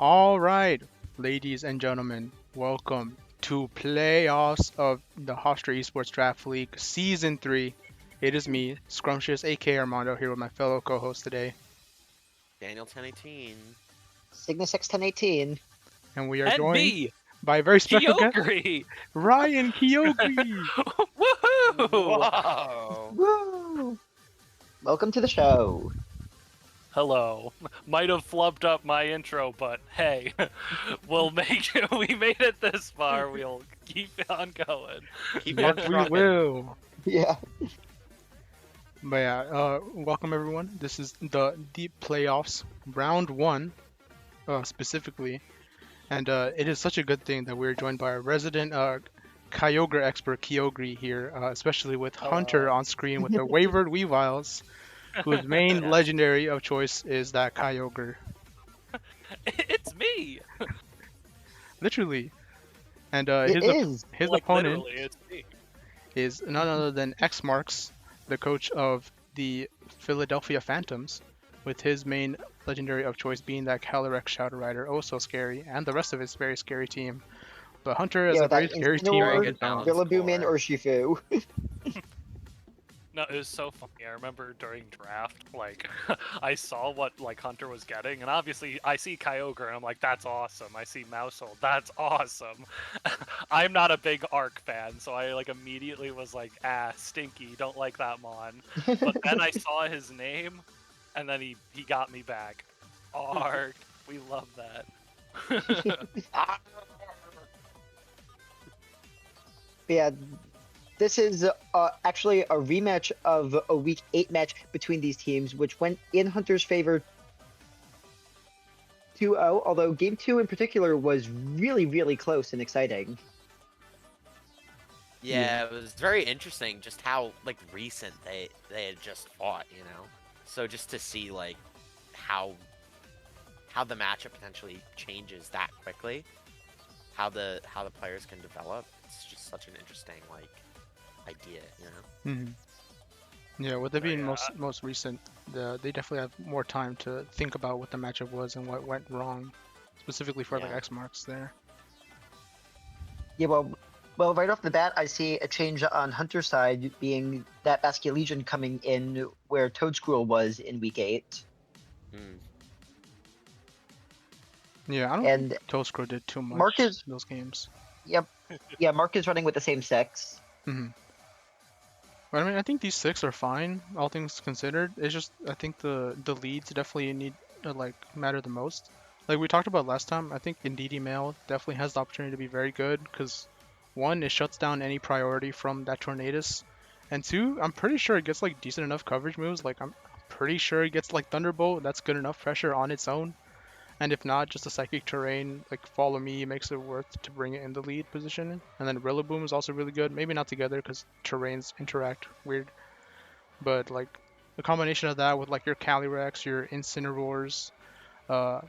All right, ladies and gentlemen, welcome to playoffs of the Hofstra Esports Draft League Season 3. It is me, Scrumptious, aka Armando, here with my fellow co-host today. Daniel 1018. Cygnus X1018. And we are And joined me, by a very special guest, Keeogree. Ryan Keeogree. Woohoo! Whoa! Woo! Welcome to the show. Hello. Might have flubbed up my intro, but hey, we'll make it. We made it this far. We'll keep on going. Keep Yes, on we trucking. will. Yeah. But yeah, welcome everyone. This is the deep playoffs, round 1, specifically. And it is such a good thing that we're joined by our resident Kyogre expert Keeogree here, especially with Hunter on screen with the Wayward Weaviles, whose main Yes. legendary of choice is that Kyogre. It's me. Literally. And It is. his Like, opponent literally, it's me. is none other than X Marks, the coach of the Philadelphia Phantoms, with his main legendary of choice being that Calyrex Shadow Rider, oh so scary, and the rest of his very scary team. But Hunter has Yeah, a very that scary team. Very Incineroar, good balance Rillaboom, and score. Urshifu. No, it was so funny. I remember during draft, like, I saw what like Hunter was getting, and obviously I see Kyogre, and I'm like, that's awesome. I see Mousehold, that's awesome. I'm not a big Arc fan, so I like immediately was like, stinky, don't like that Mon. But then I saw his name, and then he got me back. Arc, we love that. Yeah, this is actually a rematch of a Week 8 match between these teams, which went in Hunter's favor 2-0, although Game 2 in particular was really, really close and exciting. Yeah, it was very interesting just how like recent they had just fought, you know. So just to see like how the matchup potentially changes that quickly, how the players can develop. It's just such an interesting like idea, you know. Yeah, with it being yeah. most recent, they definitely have more time to think about what the matchup was and what went wrong, specifically for like Yeah. X Marks there. Yeah, well, right off the bat, I see a change on Hunter's side, being that Baskia Legion coming in where Toadscruel was in Week 8. Mm. Yeah, I don't And think Toadscrow did too much Mark is, in those games. yep, yeah, Mark is running with the same 6. But I mean, I think these 6 are fine, all things considered. It's just I think the leads definitely need to like matter the most. Like we talked about last time, I think Indeedee Male definitely has the opportunity to be very good because 1, it shuts down any priority from that Tornadus, and 2, I'm pretty sure it gets like decent enough coverage moves. Like I'm pretty sure it gets like Thunderbolt. That's good enough pressure on its own. And if not, just a Psychic Terrain, like Follow Me, makes it worth to bring it in the lead position. And then Rillaboom is also really good. Maybe not together because terrains interact weird. But like the combination of that with like your Calyrex, your Incineroars, uh,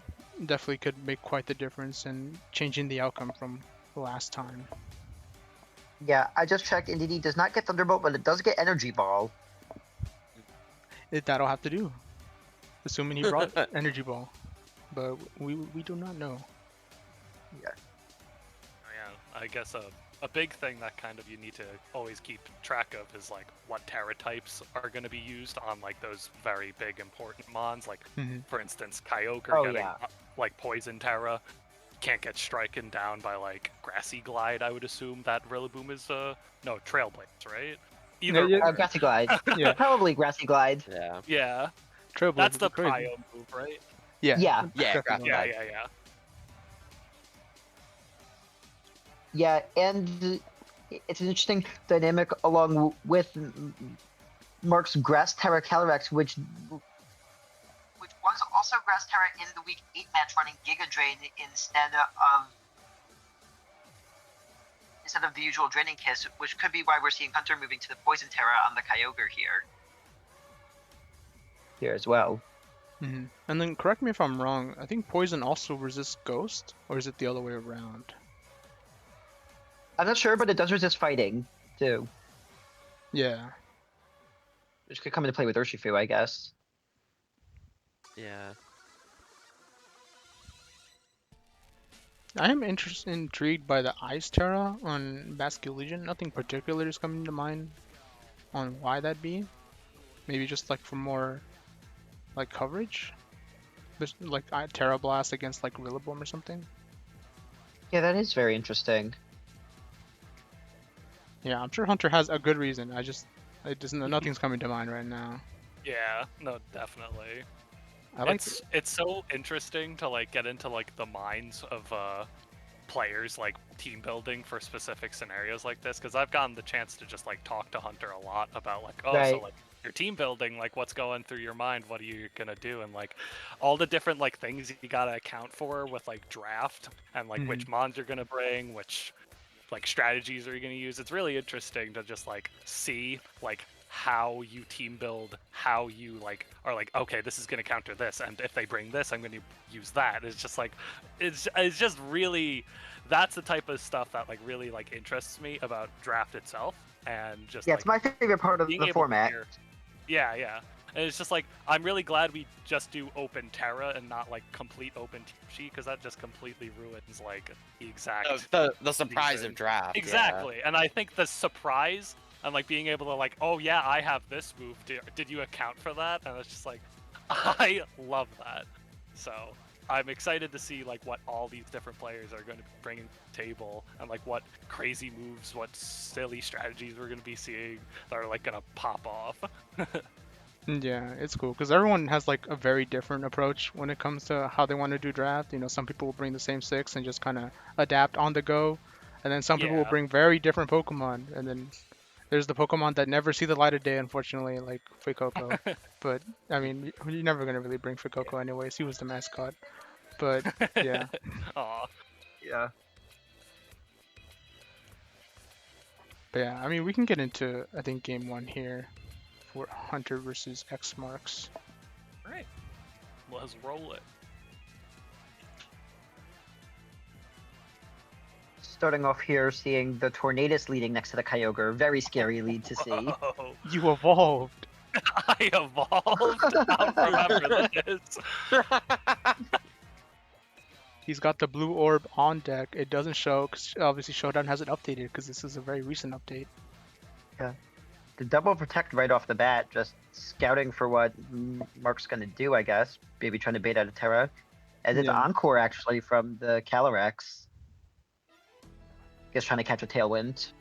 definitely could make quite the difference in changing the outcome from last time. Yeah, I just checked. Indeedee does not get Thunderbolt, but it does get Energy Ball. That'll have to do, assuming he brought Energy Ball. But we do not know. Yeah. Yeah, I guess a big thing that kind of you need to always keep track of is like what Terra types are going to be used on like those very big important mons. Like for instance, Kyogre getting like Poison Terra can't get striken down by like Grassy Glide. I would assume that Rillaboom is no Trailblaze, right? Either Yeah. or. Grassy Glide. Yeah. Probably Grassy Glide. Yeah. Yeah, Trailblaze that's would the be crazy. prio move, right? Yeah. Yeah. Yeah, definitely. Grassy Yeah. Yeah, and it's an interesting dynamic along with Mark's Grass Terra Calyrex, which was also Grass Terra in the Week 8 match, running Giga Drain instead of the usual Draining Kiss, which could be why we're seeing Hunter moving to the Poison Terra on the Kyogre here as well. And then correct me if I'm wrong, I think Poison also resists Ghost, or is it the other way around? I'm not sure, but it does resist fighting, too. Yeah. Which could come into play with Urshifu, I guess. Yeah. I am intrigued by the Ice Terra on Basque Legion. Nothing particular is coming to mind on why that'd be. Maybe just like for more like coverage, like Terra Blast against like Rillaboom or something. Yeah, that is very interesting. Yeah, I'm sure Hunter has a good reason. Nothing's coming to mind right now. Yeah, no, definitely. I like It's so interesting to like get into like the minds of players like team building for specific scenarios like this, because I've gotten the chance to just like talk to Hunter a lot about like, oh, so Right. like your team building, like what's going through your mind, what are you gonna do, and like all the different like things you gotta account for with like draft and like which mons you're gonna bring, which like strategies are you gonna use. It's really interesting to just like see like how you team build, how you like are like, okay, this is gonna counter this, and if they bring this, I'm gonna use that. It's just like, it's just really, that's the type of stuff that like really like interests me about draft itself, and just Yeah, like it's my favorite part of being the able to format. hear- Yeah, yeah. And it's just like, I'm really glad we just do open Terra and not like complete open team sheet, because that just completely ruins like the exact The surprise reason. of draft. yeah. Exactly. And I think the surprise and like being able to like, oh yeah, I have this move. Did you account for that? And it's just like, I love that. So I'm excited to see like what all these different players are going to be bringing to the table, and like what crazy moves, what silly strategies we're going to be seeing that are like going to pop off. Yeah, it's cool because everyone has like a very different approach when it comes to how they want to do draft. You know, some people will bring the same six and just kind of adapt on the go, and then some people will Yeah. bring very different Pokemon, and then there's the Pokemon that never see the light of day, unfortunately, like Fuecoco. But I mean, you're never gonna really bring Fuecoco anyways. He was the mascot. But yeah, Aw. Yeah. but yeah, I mean, we can get into I think game one here for Hunter versus X Marks. All right. Let's roll it. Starting off here, seeing the Tornadus leading next to the Kyogre. Very scary lead to see. Whoa. You evolved. I evolved. I'll remember this. He's got the blue orb on deck. It doesn't show because obviously Showdown hasn't updated because this is a very recent update. The double protect right off the bat, just scouting for what Mark's gonna do, I guess. Maybe trying to bait out a Terra. As it's Yeah. Encore actually from the Calyrex. Guess trying to catch a Tailwind.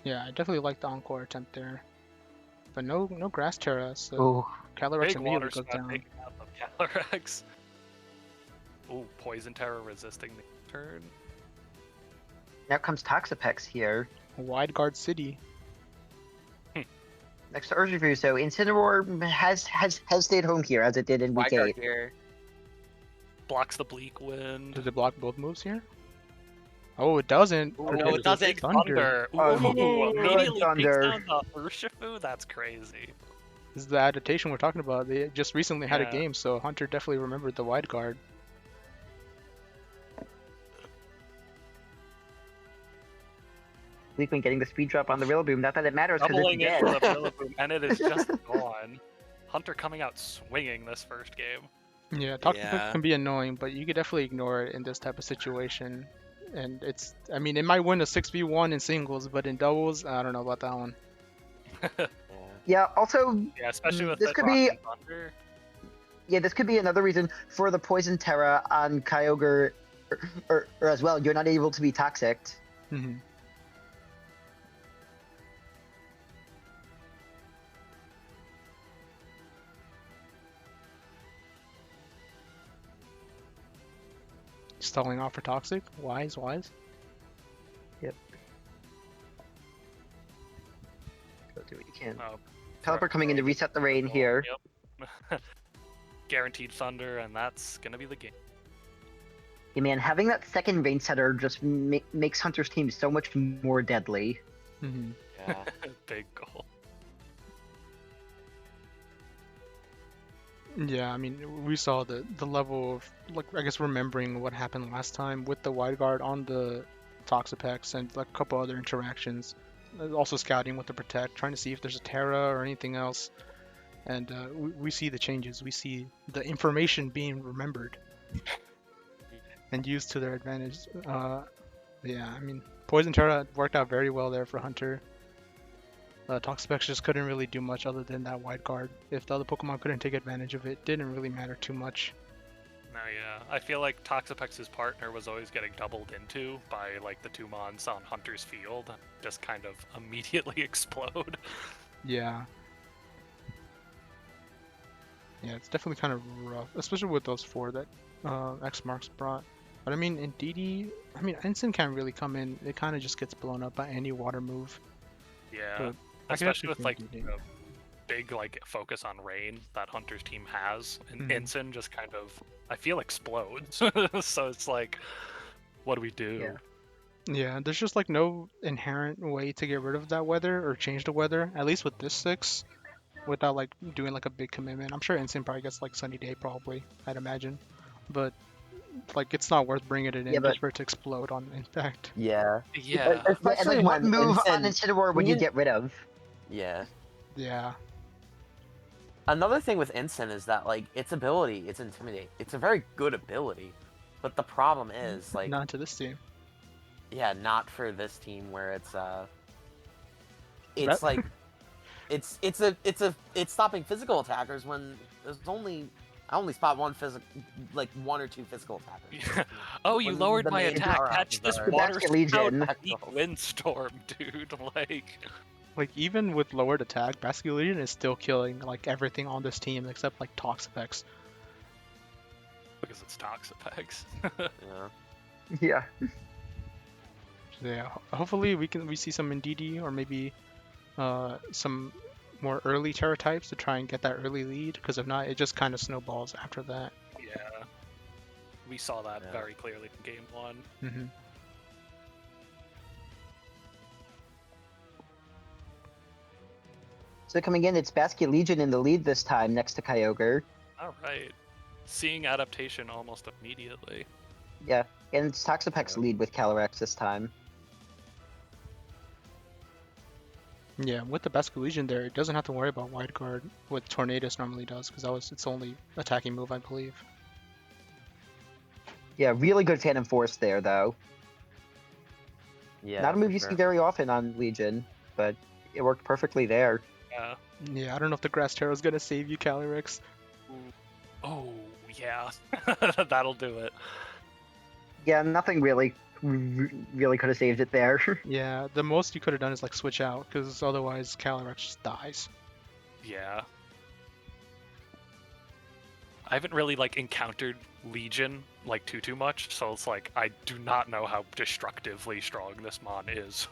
Yeah, I definitely like the Encore attempt there. But no Grass Terra, so Ooh. Calyrex Big immediately water goes spout down. taking out the Calyrex. Ooh, Poison Terror resisting the turn. Now comes Toxapex here. Wide Guard City. Next to Urshifu, so Incineroar has stayed home here as it did in week Wildcard 8. here. Blocks the Bleak Wind. Does it block both moves here? Oh, it doesn't. Ooh, Because no, it it's doesn't. Thunder. Ooh, Oh, immediately takes Thunder. down the Urshifu? That's crazy. This is the adaptation we're talking about. They just recently had a Yeah. game, so Hunter definitely remembered the Wide Guard. We've been getting the speed drop on the Rillaboom. Not that it matters because Doubling it's into dead. the Rillaboom, and it is just gone. Hunter coming out swinging this first game. Yeah, Toxapex Yeah. can be annoying, but you could definitely ignore it in this type of situation. And I mean, it might win a 6v1 in singles, but in doubles, I don't know about that one. Yeah. Yeah, also, Yeah, especially with This the could be- Rock and Thunder. yeah, this could be another reason for the Poison Terra on Kyogre, or as well, you're not able to be toxic. hmm Stalling off for Toxic. Wise. Go do what you can. Oh, Pelipper coming in to reset the rain here. Yep. Guaranteed Thunder, and that's gonna be the game. Yeah, man, having that second rain setter just makes Hunter's team so much more deadly. hmm Yeah. Big goal. Yeah, I mean, we saw the level of, like, I guess remembering what happened last time with the Wide Guard on the Toxapex and like a couple other interactions. Also scouting with the Protect, trying to see if there's a Terra or anything else. And we see the changes. We see the information being remembered. and used to their advantage. Yeah, I mean, Poison Terra worked out very well there for Hunter. Toxapex just couldn't really do much other than that wide guard. If the other Pokemon couldn't take advantage of it, didn't really matter too much. No, yeah. I feel like Toxapex's partner was always getting doubled into by like the 2 Mons on Hunter's field, just kind of immediately explode. Yeah. Yeah, it's definitely kind of rough, especially with those 4 that X Marks brought. But I mean, in DD, I mean, Ensign can't really come in. It kind of just gets blown up by any water move. Yeah, But especially with like DD. the big like focus on rain that Hunter's team has, and Mhm. Ensign just kind of, I feel, explodes. So it's like, what do we do? Yeah, there's just like no inherent way to get rid of that weather or change the weather, at least with this 6, without like doing like a big commitment. I'm sure Insane probably gets like Sunny Day, probably, I'd imagine. But like, it's not worth bringing it Yeah, in but just for it to explode on impact. Yeah. Yeah, yeah, and Especially like what when move on Ensign- Incineroar would you even- get rid of? Yeah. Yeah. Another thing with Ensign is that like its ability, it's Intimidate. It's a very good ability, but the problem is like, Not to this team. yeah, not for this team where it's That- like it's stopping physical attackers when there's I only spot one or two physical attackers. Oh, you When lowered the my main attack. power Catch options this are- water Basket Legion. spout, eat windstorm, dude. Like, even with lowered attack, Basket Legion is still killing like everything on this team except like Toxapex. Because it's Toxapex. Yeah. Yeah. So yeah, hopefully we see some Indeedee or maybe some more early Terra types to try and get that early lead, because if not, it just kind of snowballs after that. Yeah. We saw that Yeah. very clearly in game 1. Hmm. So coming in, it's Basket Legion in the lead this time, next to Kyogre. Alright. Seeing adaptation almost immediately. Yeah, and it's Toxapex Yeah. lead with Calyrex this time. Yeah, with the Basket Legion there, it doesn't have to worry about wide guard, what Tornadus normally does, because that was its only attacking move, I believe. Yeah, really good Phantom Force there, though. Yeah. Not a move for you sure. see very often on Legion, but it worked perfectly there. Yeah. Yeah, I don't know if the Grass Terror is gonna save you, Calyrex. Oh, yeah. That'll do it. Yeah, nothing really could have saved it there. Yeah, the most you could have done is like switch out, because otherwise Calyrex just dies. Yeah. I haven't really like encountered Legion like too much, so it's like I do not know how destructively strong this mon is.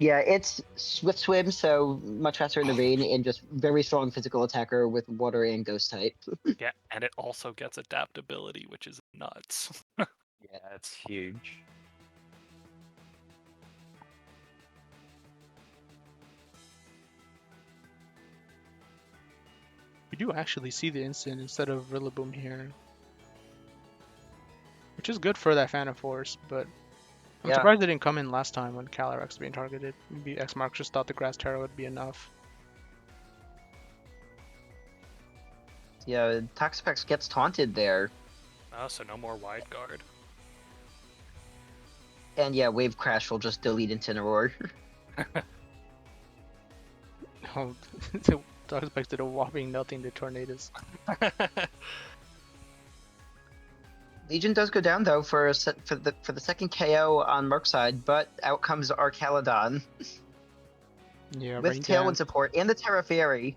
Yeah, it's Swift Swim, so much faster in the rain, and just very strong physical attacker with water and ghost type. Yeah, and it also gets adaptability, which is nuts. Yeah, it's huge. We do actually see the instant instead of Rillaboom here, which is good for that Phantom Force, but I'm Yeah. surprised it didn't come in last time when Calyrex was being targeted. Maybe X Mark just thought the Grass Terror would be enough. Yeah, Toxapex gets taunted there. Oh, so no more wide guard. And yeah, Wave Crash will just delete Incineroar. Oh, Toxapex did a whopping nothing to Tornadus. Legion does go down though for the second KO on Merc's side, but out comes Archaludon Yeah, with Rain Tailwind Dance. support and the Terra Fairy.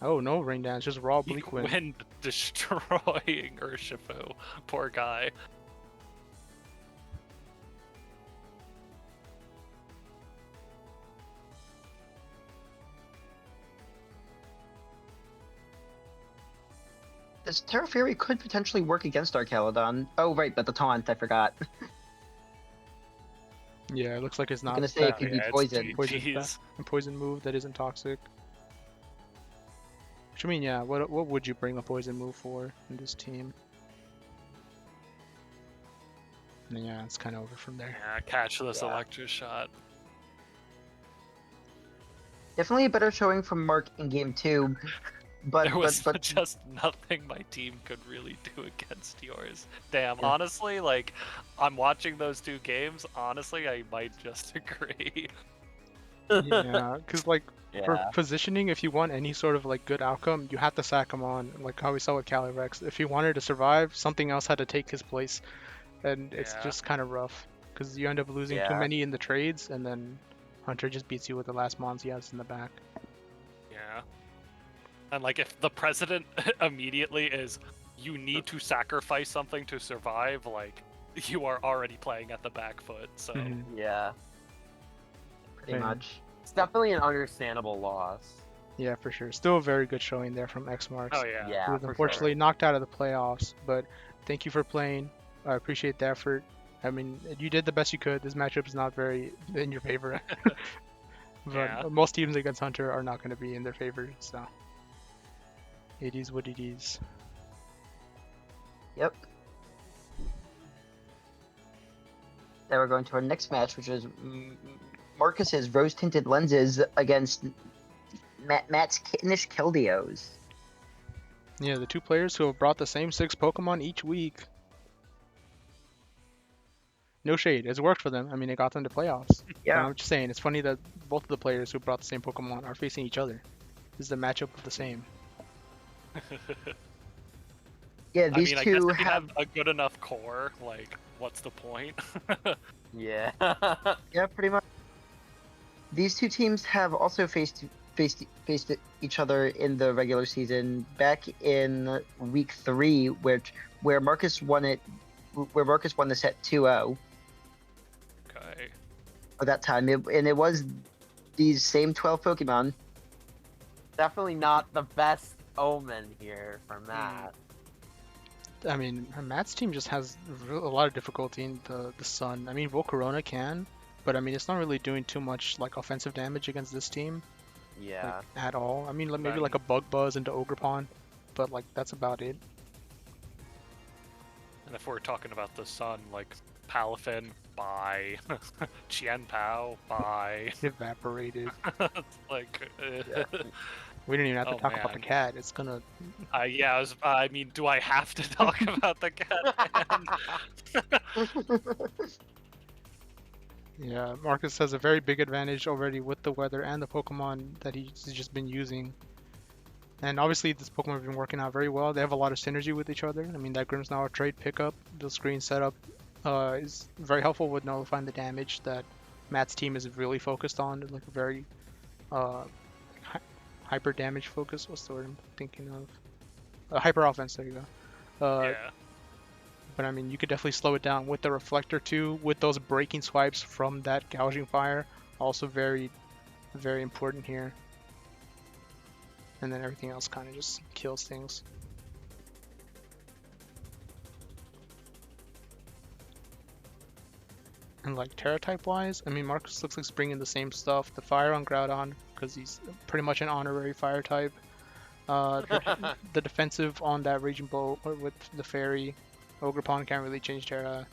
Oh no, Rain Dance, just raw Bleak Wind. Wind destroying Urshifu. Poor guy. This Terra Fairy could potentially work against Archaludon. Oh right, but the taunt, I forgot. Yeah, it looks like it's not gonna say that it could be Yeah, it's poison. Poison GG's. a poison move that isn't toxic. Which I mean, yeah, what would you bring a poison move for in this team? And yeah, it's kind of over from there. Yeah, catch this Yeah. electric shot. Definitely a better showing from Mark in game 2. But There was but just nothing my team could really do against yours. Damn, Yeah. honestly, like, I'm watching those two games, honestly, I might just agree. Yeah, because like for Yeah. positioning, if you want any sort of like good outcome, you have to sack him on, like how we saw with Calyrex. If he wanted to survive, something else had to take his place, and it's Yeah. just kind of rough because you end up losing too Yeah. many in the trades, and then Hunter just beats you with the last mons he has in the back. Yeah. And like if the president immediately is you need to sacrifice something to survive, like you are already playing at the back foot, so Mhm. Yeah. pretty Same. much. It's definitely an understandable loss. Yeah, for sure. Still a very good showing there from X Marks. oh yeah. Yeah, Who was for unfortunately sure. knocked out of the playoffs, but thank you for playing. I appreciate the effort. I mean, you did the best you could. This matchup is not very in your favor. But Yeah. most teams against Hunter are not going to be in their favor, so it is what it is. Yep. Now we're going to our next match, which is Marcus's Rose-Tinted Lenses against Matt's Kittenish Keldeos. Yeah, the two players who have brought the same 6 Pokemon each week. No shade, it's worked for them. I mean, it got them to playoffs. But Yeah. I'm just saying, it's funny that both of the players who brought the same Pokemon are facing each other. This is the matchup of the same. Yeah, I these mean, I guess two if you have. have a good enough core, like what's the point? Yeah. Yeah, pretty much. These two teams have also faced each other in the regular season back in week 3, where Marcus won it, where Marcus won the set 2-0 Okay. at that time, and it was these same 12 Pokemon. Definitely not the best omen here for Matt. I mean, Matt's team just has a lot of difficulty in the Sun. I mean, Volcarona can, but I mean, it's not really doing too much like offensive damage against this team Yeah. like, at all. I mean, like, maybe Then- like a Bug Buzz into Ogerpon, but like that's about it. And if we're talking about the sun, like Palafin, bye. Qianpao, bye. Evaporated. like, Yeah. We don't even have to Oh, talk about the man. cat. It's gonna. yeah, I mean, do I have to talk about the cat? Yeah, Marcus has a very big advantage already with the weather and the Pokemon that he's just been using. And obviously, this Pokemon have been working out very well. They have a lot of synergy with each other. I mean, that Grimmsnarl trade pickup, the screen setup, is very helpful with nullifying the damage that Matt's team is really focused on. Like a very hyper damage focus. What's the word I'm thinking of? Hyper offense. There you go. yeah. But I mean, you could definitely slow it down with the reflector too, with those breaking swipes from that gouging fire. Also very, very important here. And then everything else kind of just kills things. And like Terra type wise, I mean, Marcus looks like he's bringing the same stuff. The fire on Groudon, because he's pretty much an honorary fire type. The defensive on that Raging Bolt with the Fairy. Ogerpon can't really change Terra.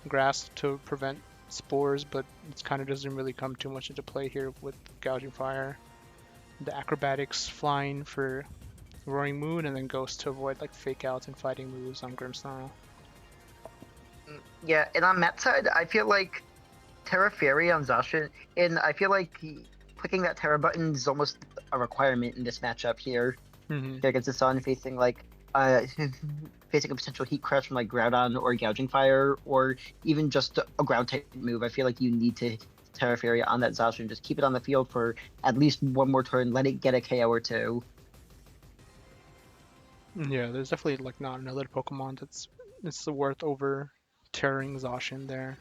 Grass to prevent spores, but it kind of doesn't really come too much into play here with Gouging Fire. The Acrobatics flying for Roaring Moon, and then Ghost to avoid like fake outs and fighting moves on Grimmsnarl. Yeah, and on Matt's side, I feel like Terra Fairy on Zacian, and I feel like clicking that Terra button is almost a requirement in this matchup here. Mm-hmm. Against the Sun, facing like facing a potential Heat Crush from like Groudon or Gouging Fire, or even just a ground type move. I feel like you need to Terra Fairy on that Zacian, just keep it on the field for at least one more turn, let it get a KO or two. Yeah, there's definitely like not another Pokemon that's worth over tearing Zacian there.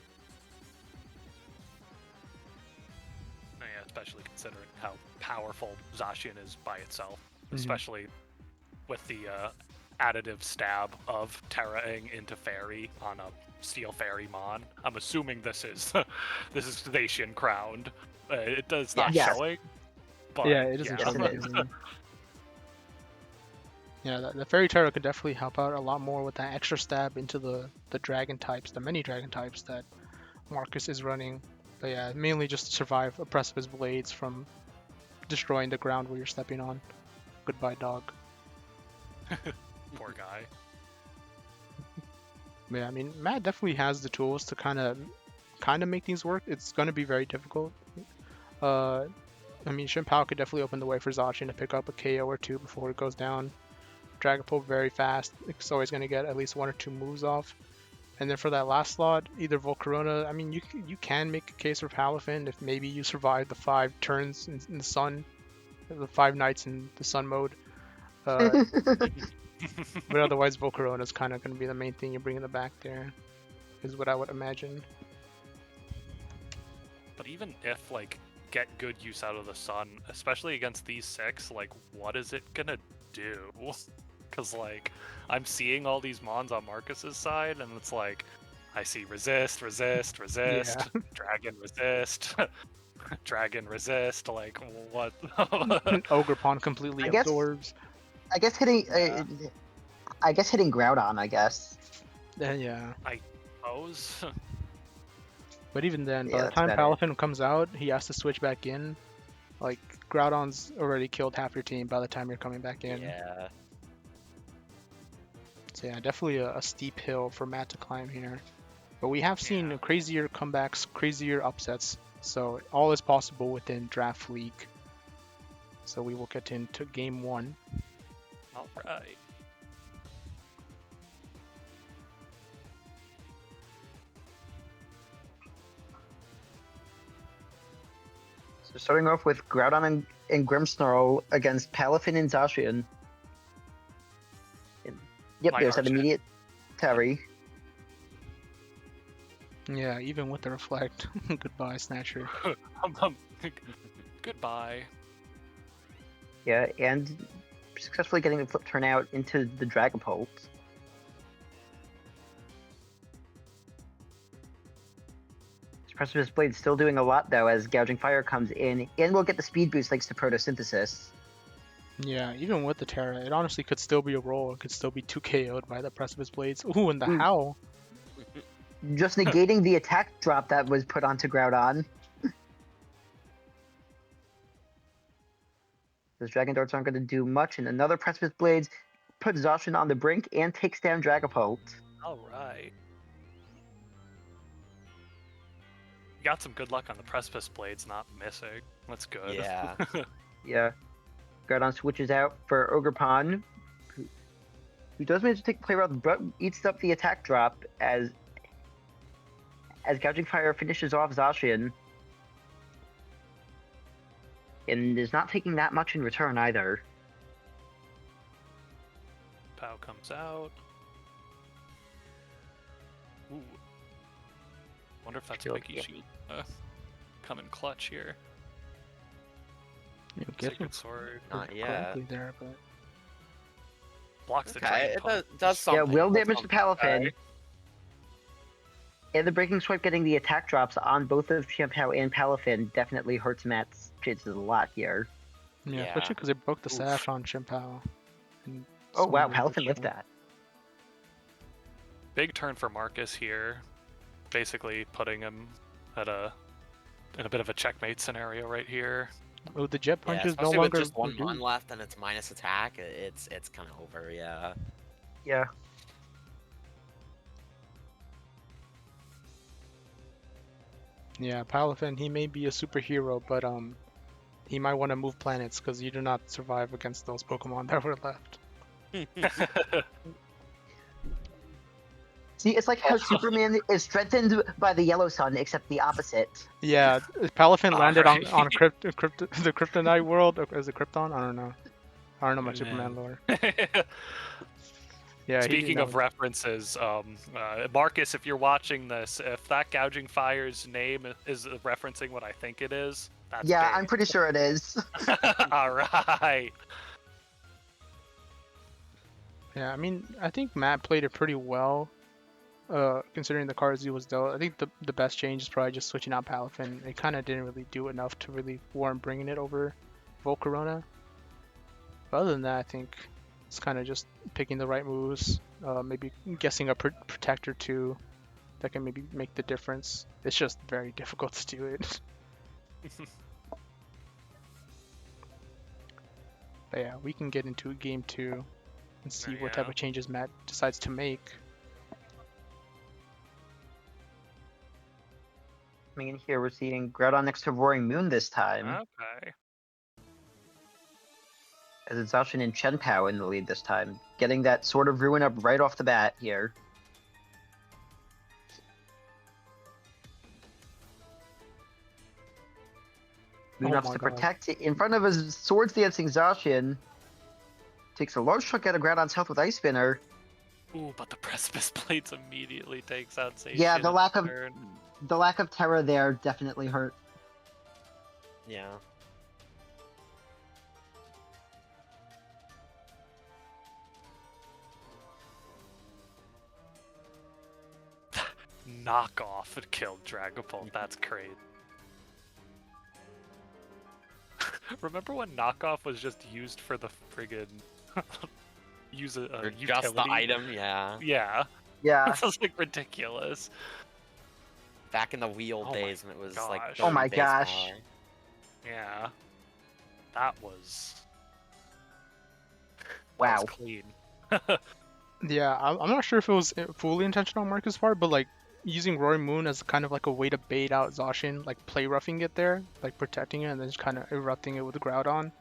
Yeah, especially considering how powerful Zacian is by itself, Mhm. especially with the additive stab of Terraing into Fairy on a Steel Fairy Mon. I'm assuming this is this is Zacian crowned. It does not Yes. showing, but Yeah, it isn't Yes, showing it is. anything. Yeah, the Fairy Terra could definitely help out a lot more with that extra stab into the dragon types, the many dragon types that Marcus is running. But yeah, mainly just to survive a Precipice Blades from destroying the ground where you're stepping on. Goodbye, dog. Poor guy. Yeah, I mean, Matt definitely has the tools to kind of make things work. It's going to be very difficult. I mean, Shinpao could definitely open the way for Zacian to pick up a KO or two before it goes down. Dragapult very fast. It's always going to get at least 1 or 2 moves off. And then for that last slot, either Volcarona, I mean, you can make a case for Palafin if maybe you survive the 5 turns in the sun, the 5 nights in the sun mode. But otherwise, Volcarona is kind of going to be the main thing you bring in the back there, is what I would imagine. But even if, like, get good use out of the sun, especially against these 6, like, what is it gonna do? Because, like, I'm seeing all these mons on Marcus's side, and it's like, I see resist, resist, resist, dragon resist, dragon resist, like, what? Ogerpon completely absorbs. I guess hitting Groudon, I guess. Yeah. Pose? But even then, Yeah, by the that's time about it. Palafin comes out, he has to switch back in. Like, Groudon's already killed half your team by the time you're coming back in. Yeah. So yeah, definitely a steep hill for Matt to climb here. But we have seen Yeah. crazier comebacks, crazier upsets. So all is possible within Draft League. So we will get into Game 1. Alright. So starting off with Groudon and Grimmsnarl against Palafin and Zacian. Yep, My there's that Archer. immediate parry. Yeah, even with the reflect. Goodbye, Snatcher. Goodbye. Yeah, and successfully getting the flip turn out into the Dragapult. Precipice Blade still doing a lot though as Gouging Fire comes in, and we'll get the speed boost thanks to Photosynthesis. Yeah, even with the Terra, it honestly could still be a roll. It could still be 2 KO'd by the Precipice Blades. Ooh, and the Howl. Just negating the attack drop that was put onto Groudon. Those Dragon Darts aren't going to do much, and another Precipice Blades puts Zacian on the brink and takes down Dragapult. Alright. Got some good luck on the Precipice Blades not missing. That's good. Yeah. Yeah. Groudon switches out for Ogerpon, who does manage to take the play route, but eats up the attack drop as Gouging Fire finishes off Zacian. And is not taking that much in return either. Pow comes out. Ooh. Wonder if that's Shield, Mickey yeah. Shield coming clutch here. You know, get Sacred Sword Not yet. correctly there, but blocks the Okay, drain it punch. does something. Yeah, will Does damage to something. Palafin. Alright. And the Breaking Swipe getting the attack drops on both of Shinpao and Palafin definitely hurts Matt's chances a lot here. yeah, Yeah. especially because they broke the Oof. sash on Shinpao. And Oh wow, Smaller Palafin lived shot. that. Big turn for Marcus here. Basically putting him in a bit of a checkmate scenario right here. Oh, the jet Yeah, punches no especially longer with just one do. mon left and it's minus attack, it's kind of over. Yeah. Yeah. Yeah, Palafin, he may be a superhero, but he might want to move planets because you do not survive against those Pokemon that were left. See, it's like how Superman is strengthened by the yellow sun, except the opposite. Yeah, Palafin landed on Alright. the Kryptonite world. Or is it Krypton? I don't know. I don't know much Superman lore. Yeah. he Speaking didn't of know. references, Marcus, if you're watching this, if that Gouging Fire's name is referencing what I think it is, that's Yeah, big. I'm pretty sure it is. All right. Yeah, I mean, I think Matt played it pretty well, considering the cards he was dealt. I think the best change is probably just switching out Palafin. It kind of didn't really do enough to really warrant bringing it over Volcarona. But other than that, I think it's kind of just picking the right moves, maybe guessing a protector too that can maybe make the difference. It's just very difficult to do it. But yeah, we can get into game 2 and see what type Yeah. of changes Matt decides to make. Coming in here, we're seeing Groudon next to Roaring Moon this time, Okay. as it's Zacian and Chien-Pao in the lead this time, getting that Sword of Ruin up right off the bat here. Moon Oh ups my to God. protect in front of his Swords Dancing Zacian. Takes a large chunk out of Groudon's health with Ice Spinner. Ooh, but the Precipice Blades immediately takes out Zacian. Yeah, the in lack of turn. Terra there definitely hurt. Yeah. Knockoff had killed Dragapult. That's crazy. Remember when knockoff was just used for the friggin' use a Or utility? just the item, yeah. Yeah, Yeah. that was like ridiculous. Back in the wheel Oh my days when it was like gosh. 30 Oh my base gosh. power. Yeah, that was Wow. clean. Yeah, I'm not sure if it was fully intentional on Marcus' part, but like using Roaring Moon as kind of like a way to bait out Zacian, like play roughing it there, like protecting it, and then just kind of erupting it with Groudon.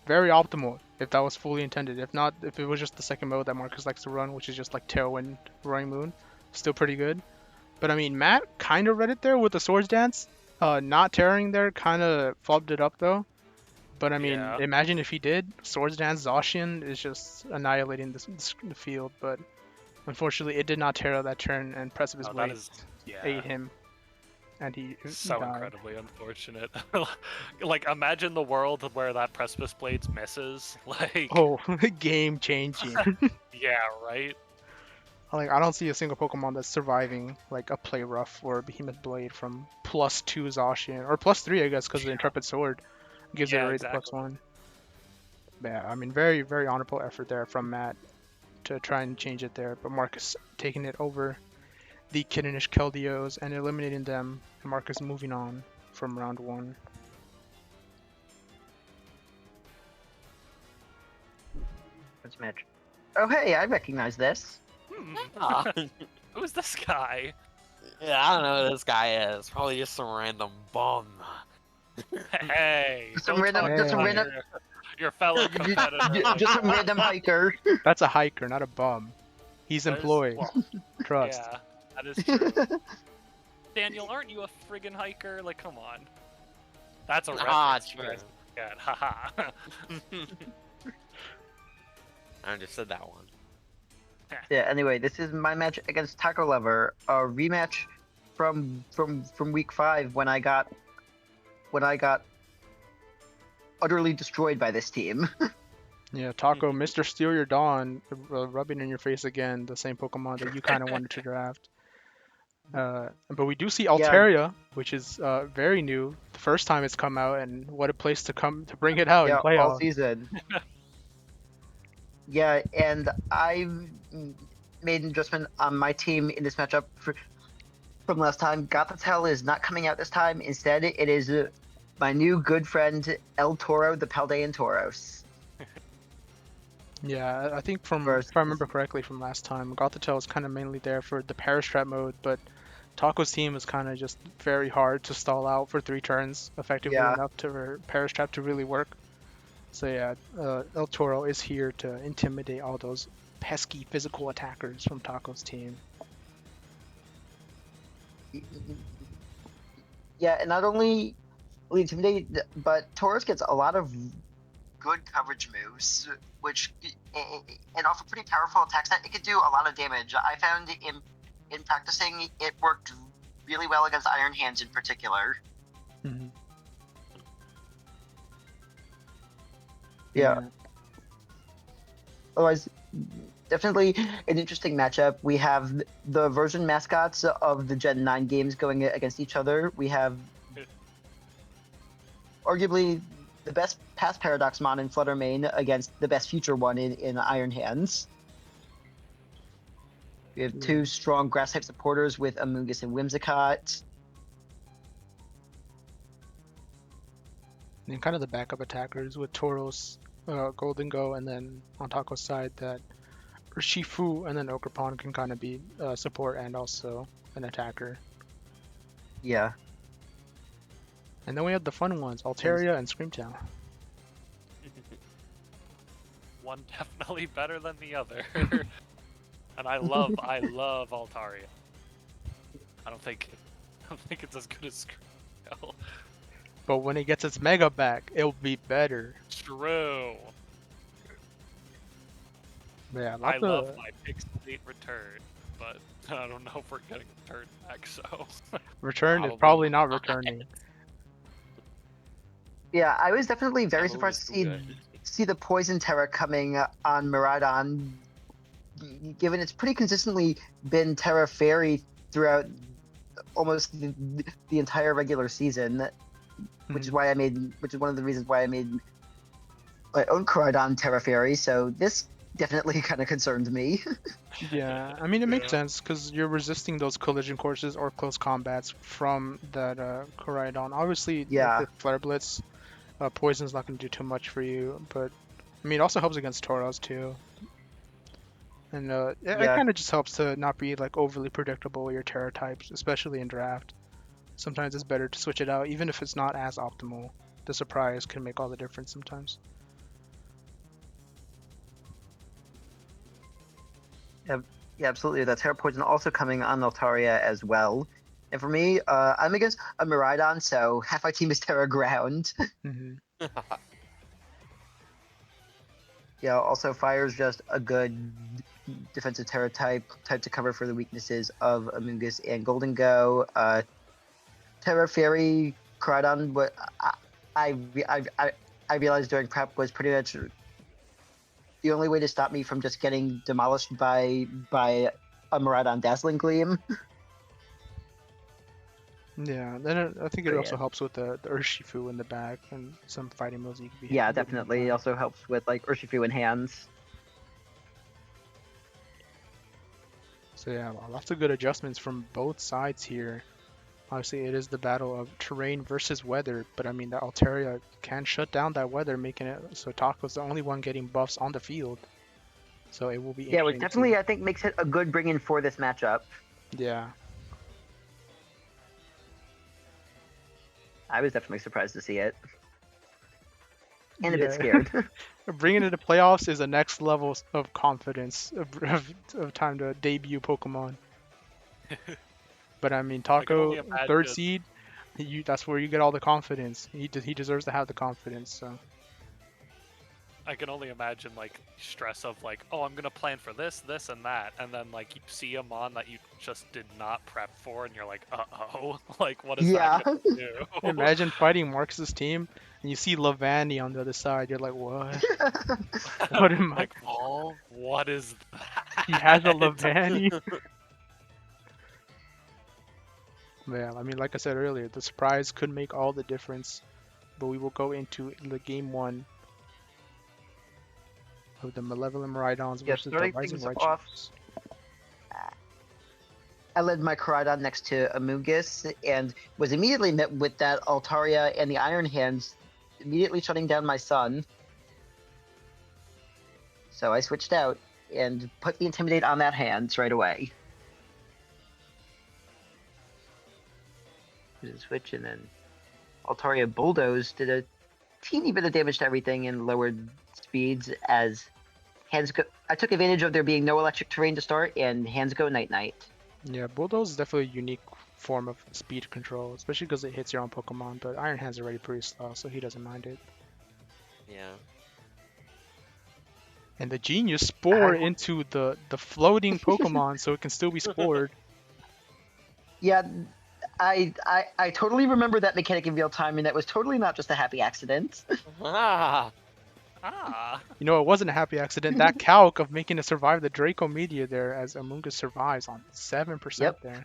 Very optimal if that was fully intended. If not, if it was just the second mode that Marcus likes to run, which is just like Tailwind, Roaring Moon, still pretty good. But I mean, Matt kind of read it there with the Swords Dance. Not tearing there kind of fobbed it up though. But I mean, Yeah. imagine if he did. Swords Dance Zacian is just annihilating the field, but unfortunately it did not tear out that turn, and Precipice Oh, that Blade is ate him, and he so died. incredibly unfortunate. Like, imagine the world where that Precipice Blades misses. Like, Oh, game changing. yeah, right? Like, I don't see a single Pokemon that's surviving like a Play Rough or a Behemoth Blade from +2 Zacian, or +3 I guess, because the Yeah. Intrepid Sword gives it Yeah, a rate exactly. +1. But yeah, I mean, very, very honorable effort there from Matt to try and change it there, but Marcus taking it over the Kittenish Keldeos and eliminating them, and Marcus moving on from round 1. What's match? Oh hey, I recognize this. Ah. Who's this guy? Yeah, I don't know who this guy is. Probably just some random bum. Hey, Some don't random- talk just some about random- your fellow competitor. Just some random hiker. That's a hiker, not a bum. He's That is- employed. well, Trust. yeah, that is true. Daniel, aren't you a friggin' hiker? Like, come on. That's a Ah, reference. true. you guys get. Haha. I understood that one. Yeah. Anyway, this is my match against Taco Lover, a rematch from week 5 when I got utterly destroyed by this team. Yeah, Taco, Mr. Steal Your Dawn, rubbing in your face again, the same Pokemon that you kind of wanted to draft. But we do see Altaria, which is very new. The first time it's come out, and what a place to come to bring it out Yeah, and play all out. season. Yeah, and I've made an adjustment on my team in this matchup from last time. Gothitelle is not coming out this time. Instead, it is my new good friend El Toro, the Paldean Tauros. Yeah, I think from Versus- if I remember correctly from last time, Gothitelle is kind of mainly there for the Perish Trap mode, but Taco's team is kind of just very hard to stall out for 3 turns effectively Yeah. enough for Perish Trap to really work. So yeah, El Toro is here to intimidate all those pesky physical attackers from Taco's team. Yeah, and not only intimidate, but Tauros gets a lot of good coverage moves, which and offer pretty powerful attacks that it could do a lot of damage. I found in practicing it worked really well against Iron Hands in particular. Mhm. Yeah. Otherwise, definitely an interesting matchup. We have the version mascots of the Gen 9 games going against each other. We have arguably the best past Paradoxmon in Fluttermane against the best future one in Iron Hands. We have 2 strong grass type supporters with Amoonguss and Whimsicott. And kind of the backup attackers with Tauros, Golden Go, and then on Taco's side that Shifu and then Okrapon can kind of be support and also an attacker. Yeah. And then we have the fun ones, Altaria and Screamtail. One definitely better than the other. And I love Altaria. I don't think it's as good as Screamtail. But when it gets its Mega back, it'll be better. True. Yeah, I love my Pixelate return, but I don't know if we're getting return back, so. Return is Probably probably not not. returning. Yeah, I was definitely very That move surprised is to too good. see the Poison Terra coming on Miraidon, given it's pretty consistently been Terra Fairy throughout almost the entire regular season, which is one of the reasons why I made my own Miraidon Terra Fairy. So this definitely kind of concerned me. Yeah, I mean, it makes Yeah. sense because you're resisting those collision courses or close combats from that Koraidon. Obviously, Yeah. with Flare Blitz, Poison's not going to do too much for you, but I mean, it also helps against Tauros too. And it Yeah. kind of just helps to not be like overly predictable with your Terra types, especially in draft. Sometimes it's better to switch it out, even if it's not as optimal. The surprise can make all the difference sometimes. Yeah, absolutely. That Terra Poison also coming on Altaria as well. And for me, I'm against a Miraidon, so half my team is Terra Ground. Hmm. Yeah, also Fire is just a good defensive Terra type to cover for the weaknesses of Amoonguss and Golden Go. Terra Fairy Koraidon, what I realized during prep was pretty much the only way to stop me from just getting demolished by a Miraidon Dazzling Gleam. Yeah, then I think it So, also yeah. helps with the Urshifu in the back and some fighting moves you can be Yeah, hitting with definitely. It that. also helps with like Urshifu in hands. So yeah, lots of good adjustments from both sides here. Obviously, it is the battle of terrain versus weather, but I mean, the Altaria can shut down that weather, making it so Taco's the only one getting buffs on the field. So it will be Yeah, which interesting to definitely see. I think makes it a good bring-in for this matchup. Yeah, I was definitely surprised to see it. And a bit yeah. scared. Bringing it to playoffs is a next level of confidence of time to debut Pokemon. But I mean, I can Taco, only third imagine. seed, that's where you get all the confidence. He deserves to have the confidence. So I can only imagine like stress of like, oh, I'm gonna plan for this, this, and that, and then like you see a mon that you just did not prep for, and you're like, uh-oh, like what is Yeah. that gonna do? imagine fighting Marcus's team and you see Lavani on the other side. You're like, what? What am I? Like, oh, what is that? He has a Lavani. Yeah, I mean, like I said earlier, the surprise could make all the difference. But we will go into the game one of the Malevolent Miraidons Yeah, versus the starting Rising things off, Raichus. I led my Koraidon next to Amoonguss and was immediately met with that Altaria and the Iron Hands, immediately shutting down my son. So I switched out and put the Intimidate on that hand right away. Switch, and then Altaria Bulldoze did a teeny bit of damage to everything and lowered speeds as hands go. I took advantage of there being no electric terrain to start, and hands go Night Night. Yeah, Bulldoze is definitely a unique form of speed control, especially because it hits your own Pokemon, but Iron Hand's already pretty slow, so he doesn't mind it. Yeah. And the Genius Spore into the floating Pokemon so it can still be spored. Yeah, I totally remember that mechanic in real time, and that was totally not just a happy accident. Ah. Ah, You know, it wasn't a happy accident. That calc of making it survive the Draco Media there as Amoonguss survives on 7% Yep. there.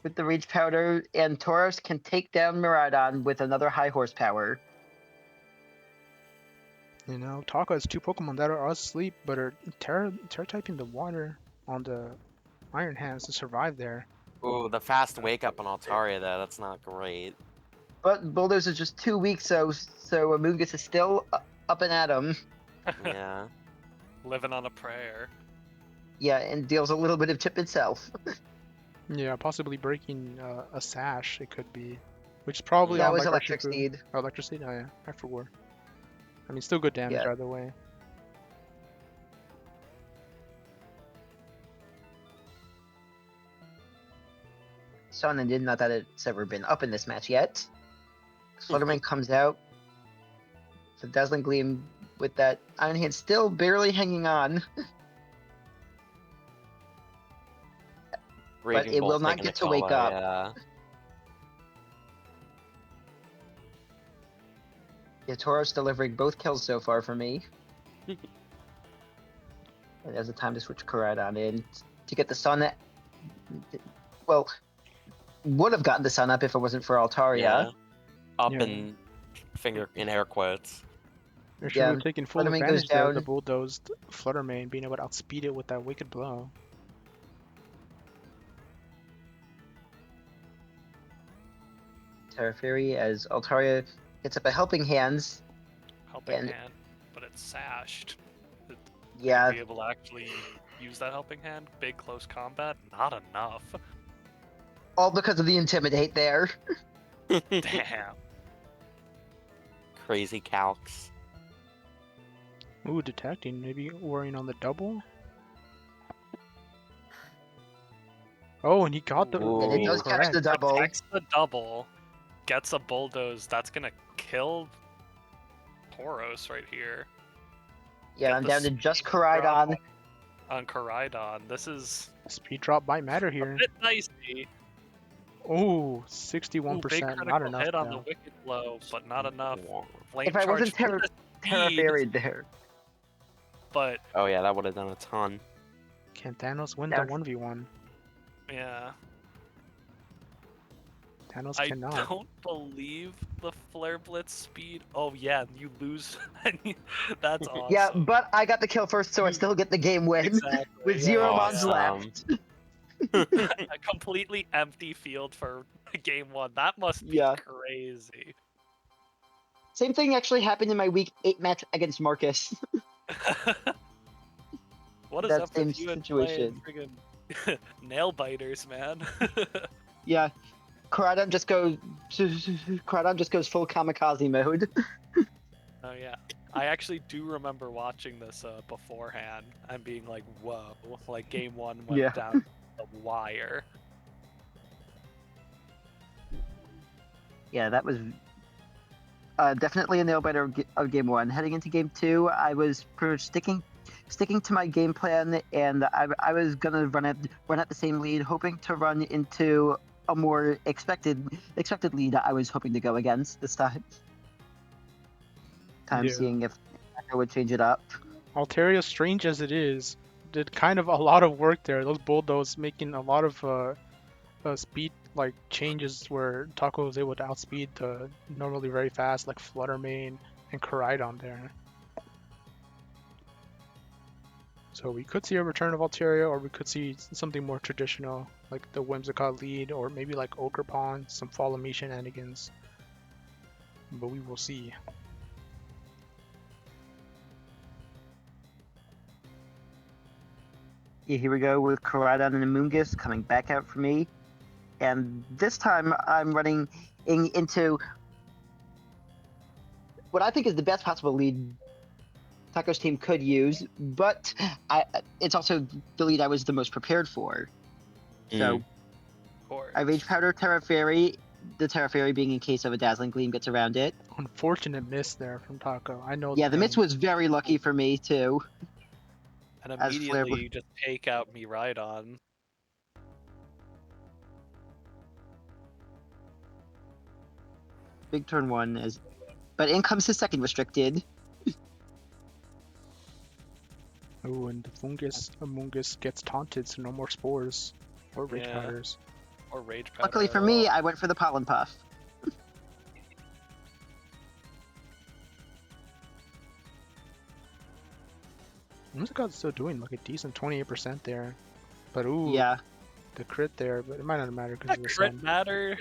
With the Rage Powder, and Tauros can take down Miraidon with another high horsepower. You know, Taka has two Pokemon that are asleep, but are Terra typing the water on the Iron Hands to survive there. Ooh, the fast wake up on Altaria there, that's not great. But Bulldoze is just 2 weeks, so Amoonguss is still up and at him. Yeah. Living on a prayer. Yeah, and deals a little bit of chip itself. Yeah, possibly breaking a sash. It could be, which is probably That on was like electric Urshifu. seed. Oh, electric seed. Oh yeah, I forgot. I mean, still good damage Yeah. either way. Sun and did not that it's ever been up in this match yet. Flutterman comes out. The Dazzling Gleam with that Iron Hand still barely hanging on. Raging it will Bolt not taking get a to wake combo, up. Yeah. Yeah, Tauros delivering both kills so far for me. And there's a time to switch Koraidon in to get the Sun. Well, would have gotten the Sun up if it wasn't for Altaria. Yeah. Up Yeah. and finger in air quotes. Urshifu Yeah, taking full Fluttermane goes advantage there of the down. bulldozed Fluttermane, being able to outspeed it with that wicked blow. Terra Fury as Altaria gets up a helping hands. Helping And- hand, but it's sashed. Yeah, Be able to actually use that helping hand. Big close combat, not enough. all because of the Intimidate there. Damn. Crazy calcs. Ooh, detecting. Maybe worrying on the double. Oh, and he got the. And it does catch correct. the double. Protects the double, gets a bulldoze. That's gonna kill Tauros right here. Yeah, Get I'm the down to speed just drop Koraidon. on Koraidon. This is Speed drop might matter a here. bit dicey. Oh, Ooh, 61%. big Not critical enough. hit on the though. wicked blow, but not enough. Flame If I wasn't charge for the Terra speed, Furied there. but Oh yeah, that would have done a ton. Can Thanos win Now- the 1v1? yeah. Thanos I cannot. don't believe the Flare Blitz speed. Oh yeah, you lose. That's awesome. Yeah, but I got the kill first, so I still get the game win. exactly. With yeah, zero yeah, mods yeah. left. A completely empty field for game 1. That must be Yeah. crazy. Same thing actually happened in my week 8 match against Marcus. What is That up same with you and situation. playing friggin' nail biters, man? Yeah. Koraidon just goes full kamikaze mode. Oh yeah, I actually do remember watching this beforehand and being like, "Whoa!" Like game 1 went Yeah. down the wire. Yeah, that was definitely a nail biter of game 1. Heading into game 2, I was pretty much sticking to my game plan, and I was gonna run at the same lead, hoping to run into a more expected lead I was hoping to go against this time. Yeah. Seeing if I would change it up. Altaria, strange as it is, did kind of a lot of work there. Those bulldozes making a lot of speed like changes where Taco was able to outspeed the normally very fast like Fluttermane and Koraidon there. So we could see a return of Altaria, or we could see something more traditional like the Whimsicott lead, or maybe like Ogerpon, some Follow Me shenanigans. But we will see. Yeah, here we go with Koraidon and Amoonguss coming back out for me. And this time I'm running into what I think is the best possible lead Taco's team could use, but it's also the lead I was the most prepared for. So Of course. I Rage Powder Terra Fairy, the Terra Fairy being in case of a Dazzling Gleam gets around it. Unfortunate miss there from Taco. I know. Yeah, the miss pain. was very lucky for me too. And as Flare immediately you just take out Miraidon. Big turn 1 but in comes his second restricted. Oh, and Amoonguss gets taunted, so no more spores or rage Yeah. powders. Or Rage Powder. Luckily at for me, all. I went for the Pollen Puff. Whimsicott's still doing like a decent 28% there, but ooh, Yeah. the crit there. But it might not matter because That of the crit sun. matter.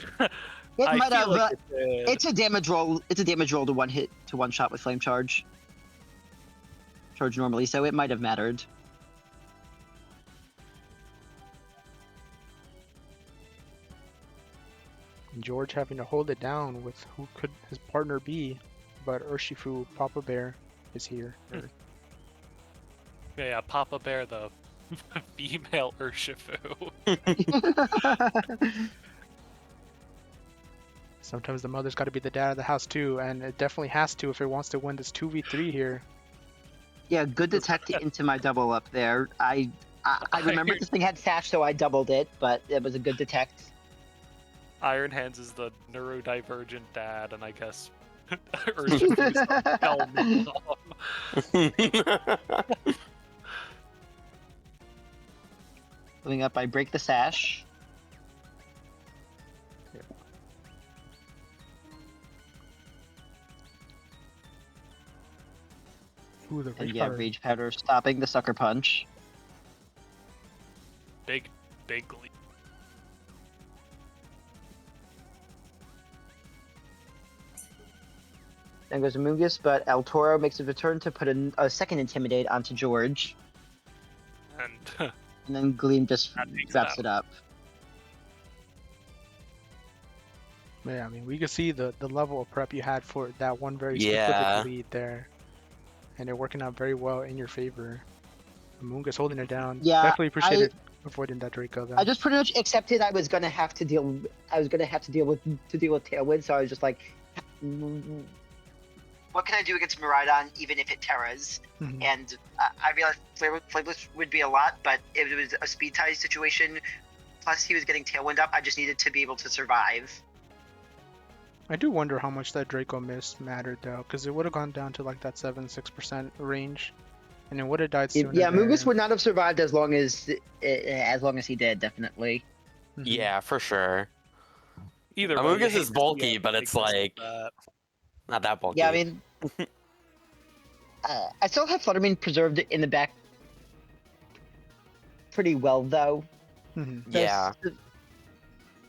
It I might feel have, like but it did. it's a damage roll. It's a damage roll to one shot with Flame Charge. charge normally, so it might have mattered. And George having to hold it down with who could his partner be, but Urshifu Papa Bear is here. Yeah, Papa Bear, the female Urshifu. Sometimes the mother's got to be the dad of the house too, and it definitely has to if it wants to win this 2v3 here. Yeah, good detect into my double up there. I remember this thing had sash, so I doubled it, but it was a good detect. Iron Hands is the neurodivergent dad, and I guess Urshifu's the mom. Coming up, I break the sash. Ooh, the And Rage yeah, Powder. Rage Powder stopping the Sucker Punch. Big lead. Then goes Amoonguss, but El Toro makes a return to put a second Intimidate onto George. And And then Gleam just That takes it wraps out. it up. Yeah, I mean, we could see the level of prep you had for that one very specific Yeah. lead there. And it working out very well in your favor. Amoonguss holding it down. Yeah, Definitely appreciated avoiding that Draco though. I just pretty much accepted I was gonna have to deal. I was gonna have to deal with Tailwind, so I was just like, what can I do against Miraidon, even if it terras? Mhm. And I realized Flameless would be a lot, but it was a speed tie situation. Plus, he was getting Tailwind up. I just needed to be able to survive. I do wonder how much that Draco miss mattered though, because it would have gone down to like that 7-6% range, and it would have died sooner. Yeah, there. Amoonguss would not have survived as long as he did, definitely. Mhm. Yeah, for sure. either way, Amoonguss you hate is to see bulky, a but it's weakness like that. not that bulky. Yeah, I mean, I still have Fluttermane preserved in the back pretty well, though. Mhm. Yeah.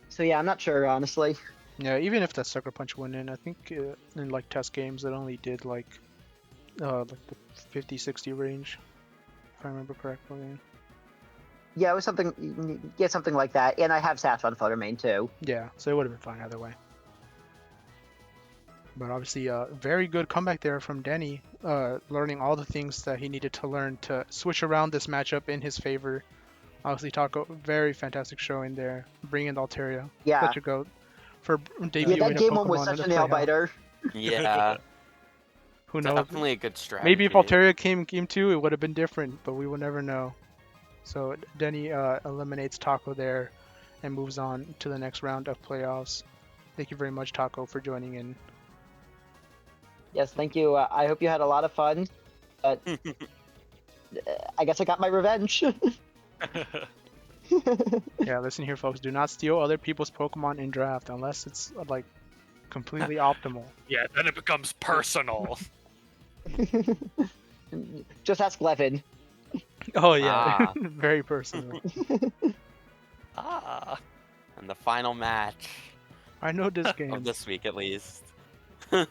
So yeah, I'm not sure, honestly. Yeah, even if that Sucker Punch went in, I think in like test games it only did like the 50-60 range, if I remember correctly. Yeah, it was something. Yeah, something like that. And I have Sash on Fluttermane too. Yeah, so it would have been fine either way. But obviously, very good comeback there from Denny, learning all the things that he needed to learn to switch around this matchup in his favor. Obviously, Taco, very fantastic showing there, bringing the Altaria. Yeah. Such a goat for debuting Yeah, that a game one was Pokemon such in a the nail playoff. biter. Yeah. Who knows? Definitely a good strategy. Maybe if Altaria came game 2, it would have been different, but we will never know. So Denny eliminates Taco there and moves on to the next round of playoffs. Thank you very much, Taco, for joining in. Yes, thank you. I hope you had a lot of fun. But I guess I got my revenge. Yeah, listen here, folks. Do not steal other people's Pokemon in draft unless it's like completely optimal. Yeah, then it becomes personal. Just ask Levin. Oh yeah, Ah. very personal. Ah. And the final match I know this game. of this week, at least.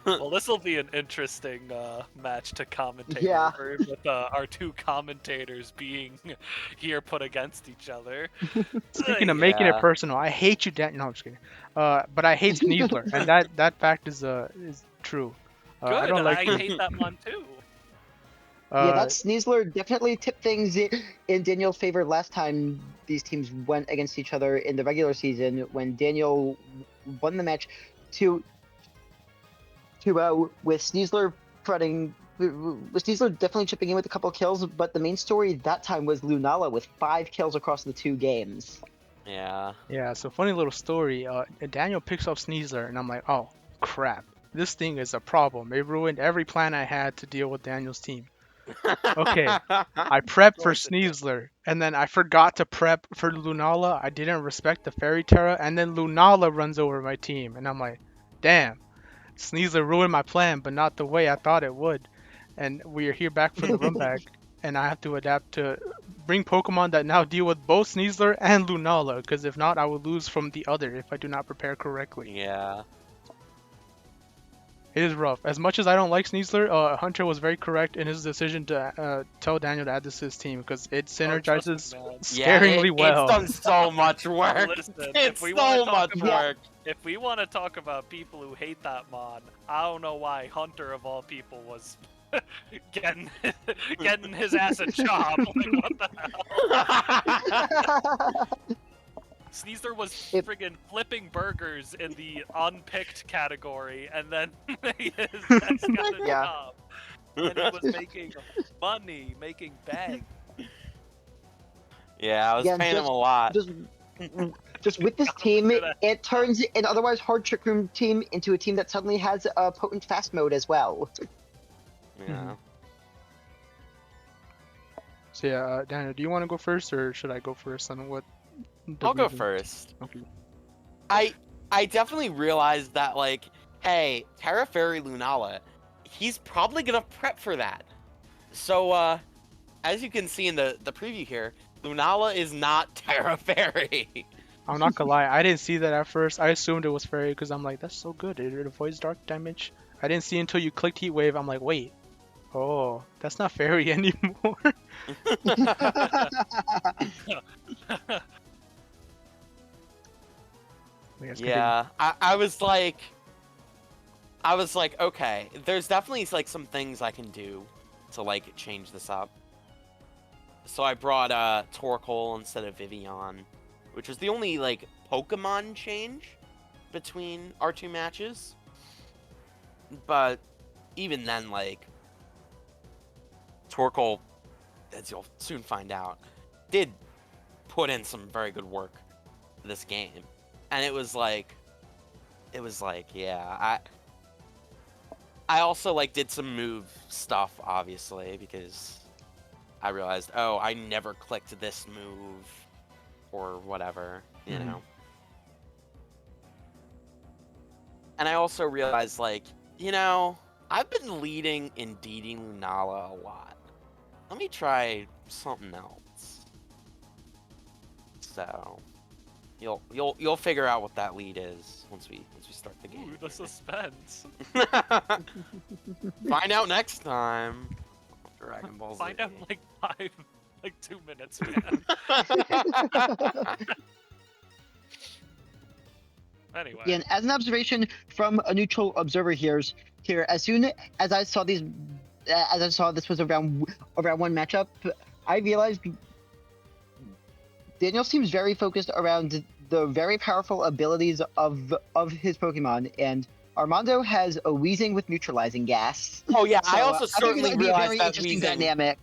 Well, this will be an interesting match to commentate Yeah. over, with our two commentators being here put against each other. Speaking of making it Yeah. personal, I hate you, Dan. No, I'm just kidding. But I hate Sneasler, and that fact is true. Good, I don't like. I hate that one too. Yeah, that Sneasler definitely tipped things in Daniel's favor last time these teams went against each other in the regular season when Daniel won the match with Sneasler with Sneasler definitely chipping in with a couple of kills, but the main story that time was Lunala with 5 kills across the 2 games. Yeah. Yeah, so funny little story. Daniel picks up Sneasler, and I'm like, oh crap, this thing is a problem. It ruined every plan I had to deal with Daniel's team. Okay, I prepped for course it did. Sneasler, and then I forgot to prep for Lunala. I didn't respect the Fairy Terra, and then Lunala runs over my team, and I'm like, damn, Sneasler ruined my plan, but not the way I thought it would. And we are here back for the run back, and I have to adapt to bring Pokemon that now deal with both Sneasler and Lunala, because if not, I will lose from the other if I do not prepare correctly. Yeah. It is rough. As much as I don't like Sneasler, Hunter was very correct in his decision to tell Daniel to add this to his team because it Oh, trust me, synergizes man. Yeah, scaringly it's well. done so much work. Listen, It's if we want so to talk much about work. if we want to talk about people who hate that mod, I don't know why Hunter of all people was getting getting his ass a job. Like what the hell? Sneasler was If- friggin' flipping burgers in the unpicked category, and then his ex got a Yeah. job, and he was making money, making bank. Yeah, I was Yeah, paying him a lot. Just with this team, Look at that. it turns an otherwise hard trick room team into a team that suddenly has a potent fast mode as well. Yeah. So yeah, Daniel, do you want to go first or should I go first on what? I'll go reason- first. Okay. I definitely realized that, like, hey, Terra Fairy Lunala, he's probably gonna prep for that. So, as you can see in the preview here, Lunala is not Terra Fairy. I'm not gonna lie, I didn't see that at first. I assumed it was fairy because I'm like, that's so good. It avoids dark damage. I didn't see until you clicked Heat Wave. I'm like, wait, oh, that's not fairy anymore. Yes, continue. Yeah, I was like, okay, there's definitely like some things I can do to like change this up. So I brought Torkoal instead of Vivian, which was the only like Pokemon change between our two matches. But even then, like, Torkoal, as you'll soon find out, did put in some very good work this game. And it was like, yeah, I also like did some move stuff, obviously, because I realized, oh, I never clicked this move or whatever, you Mhm. know. And I also realized, like, you know, I've been leading in Indeedee Lunala a lot. Let me try something else. So you'll figure out what that lead is once we start the game. Ooh, the suspense. Find out next time. Dragon Ball Z. Find out in like 2 minutes, man. Anyway. Yeah, and as an observation from a neutral observer here, as soon as I saw these, as I saw this was a round one matchup, I realized Daniel seems very focused around the very powerful abilities of his Pokemon, and Armando has a Wheezing with neutralizing gas. Oh yeah, So, I also I think certainly that'd be a realized very that interesting Weezing. dynamic.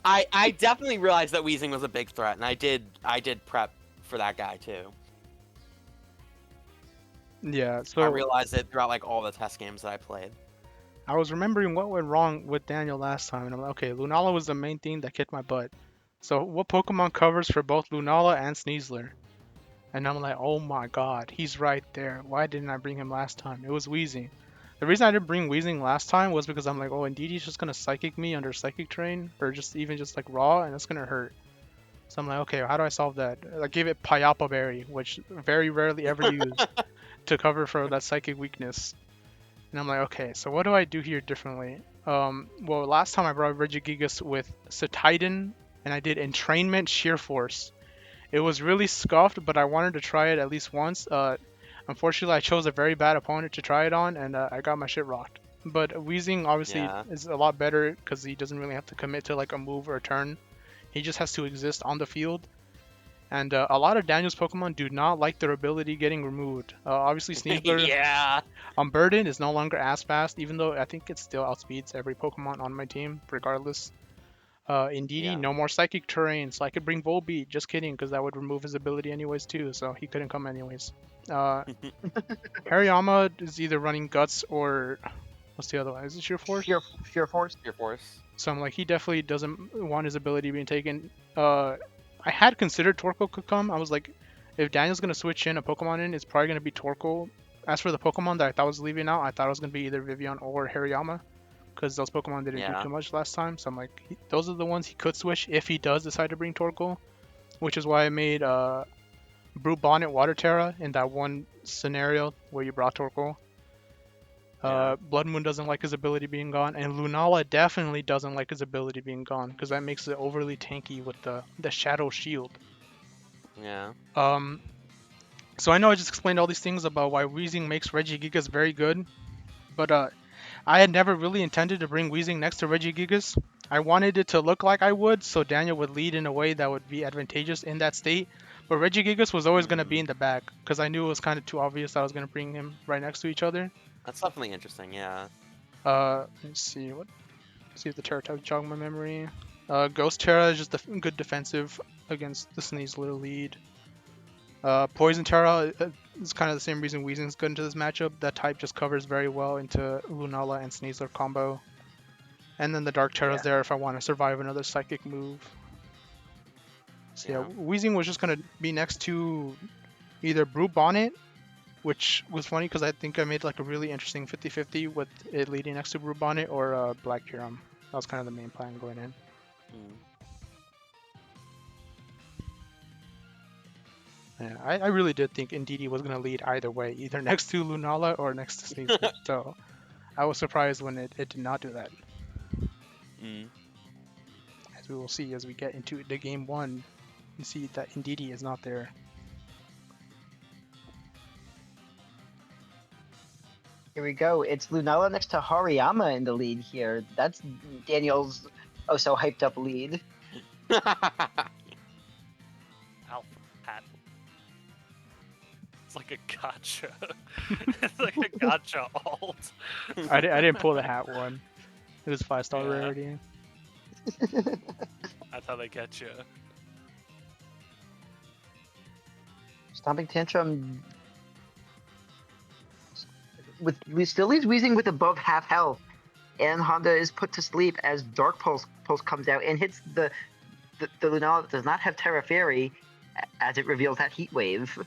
I definitely realized that Weezing was a big threat, and I did prep for that guy too. Yeah, so I realized it throughout like all the test games that I played. I was remembering what went wrong with Daniel last time, and I'm like, okay, Lunala was the main thing that kicked my butt. So what Pokemon covers for both Lunala and Sneasler? And I'm like, oh my god, he's right there. Why didn't I bring him last time? It was Weezing. The reason I didn't bring Weezing last time was because I'm like, oh, Indeedee's just gonna Psychic me under Psychic Train, or just even just like Raw, and that's gonna hurt. So I'm like, okay, how do I solve that? I gave it Payapa Berry, which very rarely ever used to cover for that Psychic weakness. And I'm like, okay, so what do I do here differently? Well, last time I brought Regigigas with Cetidon, and I did Entrainment Sheer Force. It was really scuffed, but I wanted to try it at least once. Unfortunately, I chose a very bad opponent to try it on, and I got my shit rocked. But Weezing obviously Yeah. is a lot better because he doesn't really have to commit to like a move or a turn. He just has to exist on the field. And a lot of Daniel's Pokemon do not like their ability getting removed. Obviously, Sneasler Yeah. on Burden is no longer as fast, even though I think it still outspeeds every Pokemon on my team, regardless. Indeedee, Yeah. no more Psychic Terrain, so I could bring Volbeat. Just kidding, because that would remove his ability anyways too, so he couldn't come anyways. Hariyama is either running Guts or what's the other one? Is it Sheer Force? Sheer Force. Your force. So I'm like, he definitely doesn't want his ability being taken. I had considered Torkoal could come. I was like, if Daniel's gonna switch in a Pokemon in, it's probably gonna be Torkoal. As for the Pokemon that I thought was leaving out, I thought it was gonna be either Vivian or Hariyama, because those Pokemon didn't do Yeah. too much last time. So I'm like, those are the ones he could switch if he does decide to bring Torkoal, which is why I made Brute Bonnet Water Terra in that one scenario where you brought Torkoal. Yeah. Blood Moon doesn't like his ability being gone, and Lunala definitely doesn't like his ability being gone because that makes it overly tanky with the Shadow Shield. Yeah. So I know I just explained all these things about why Weezing makes Regigigas very good, but I had never really intended to bring Weezing next to Regigigas. I wanted it to look like I would, so Daniel would lead in a way that would be advantageous in that state. But Regigigas was always going to be in the back, because I knew it was kind of too obvious that I was going to bring him right next to each other. That's definitely interesting. Yeah. Let's see see if the Terra types jog my memory. Ghost Terra is just a good defensive against the Sneasler lead. Poison Terra is kind of the same reason Weezing's good into this matchup. That type just covers very well into Lunala and Sneasler combo. And then the Dark Terra's there if I want to survive another psychic move. So yeah, Weezing was just going to be next to either Brew Bonnet, which was funny because I think I made like a really interesting 50-50 with it leading next to Brew Bonnet, or Black Kyurem. That was kind of the main plan going in. Yeah, I really did think Ndidi was going to lead either way, either next to Lunala or next to Sneasler. So I was surprised when it did not do that. As we will see as we get into the game one, you see that Ndidi is not there. Here we go. It's Lunala next to Hariyama in the lead here. That's Daniel's oh so hyped up lead. Alpha hat. It's like a gotcha. It's like a gotcha alt. I didn't pull the hat one. It was 5-star rarity. That's how they get you. Stomping Tantrum still leaves Weezing with above half health, and Honda is put to sleep as Dark Pulse comes out and hits the Lunala that does not have Terra Fairy, as it reveals that Heat Wave.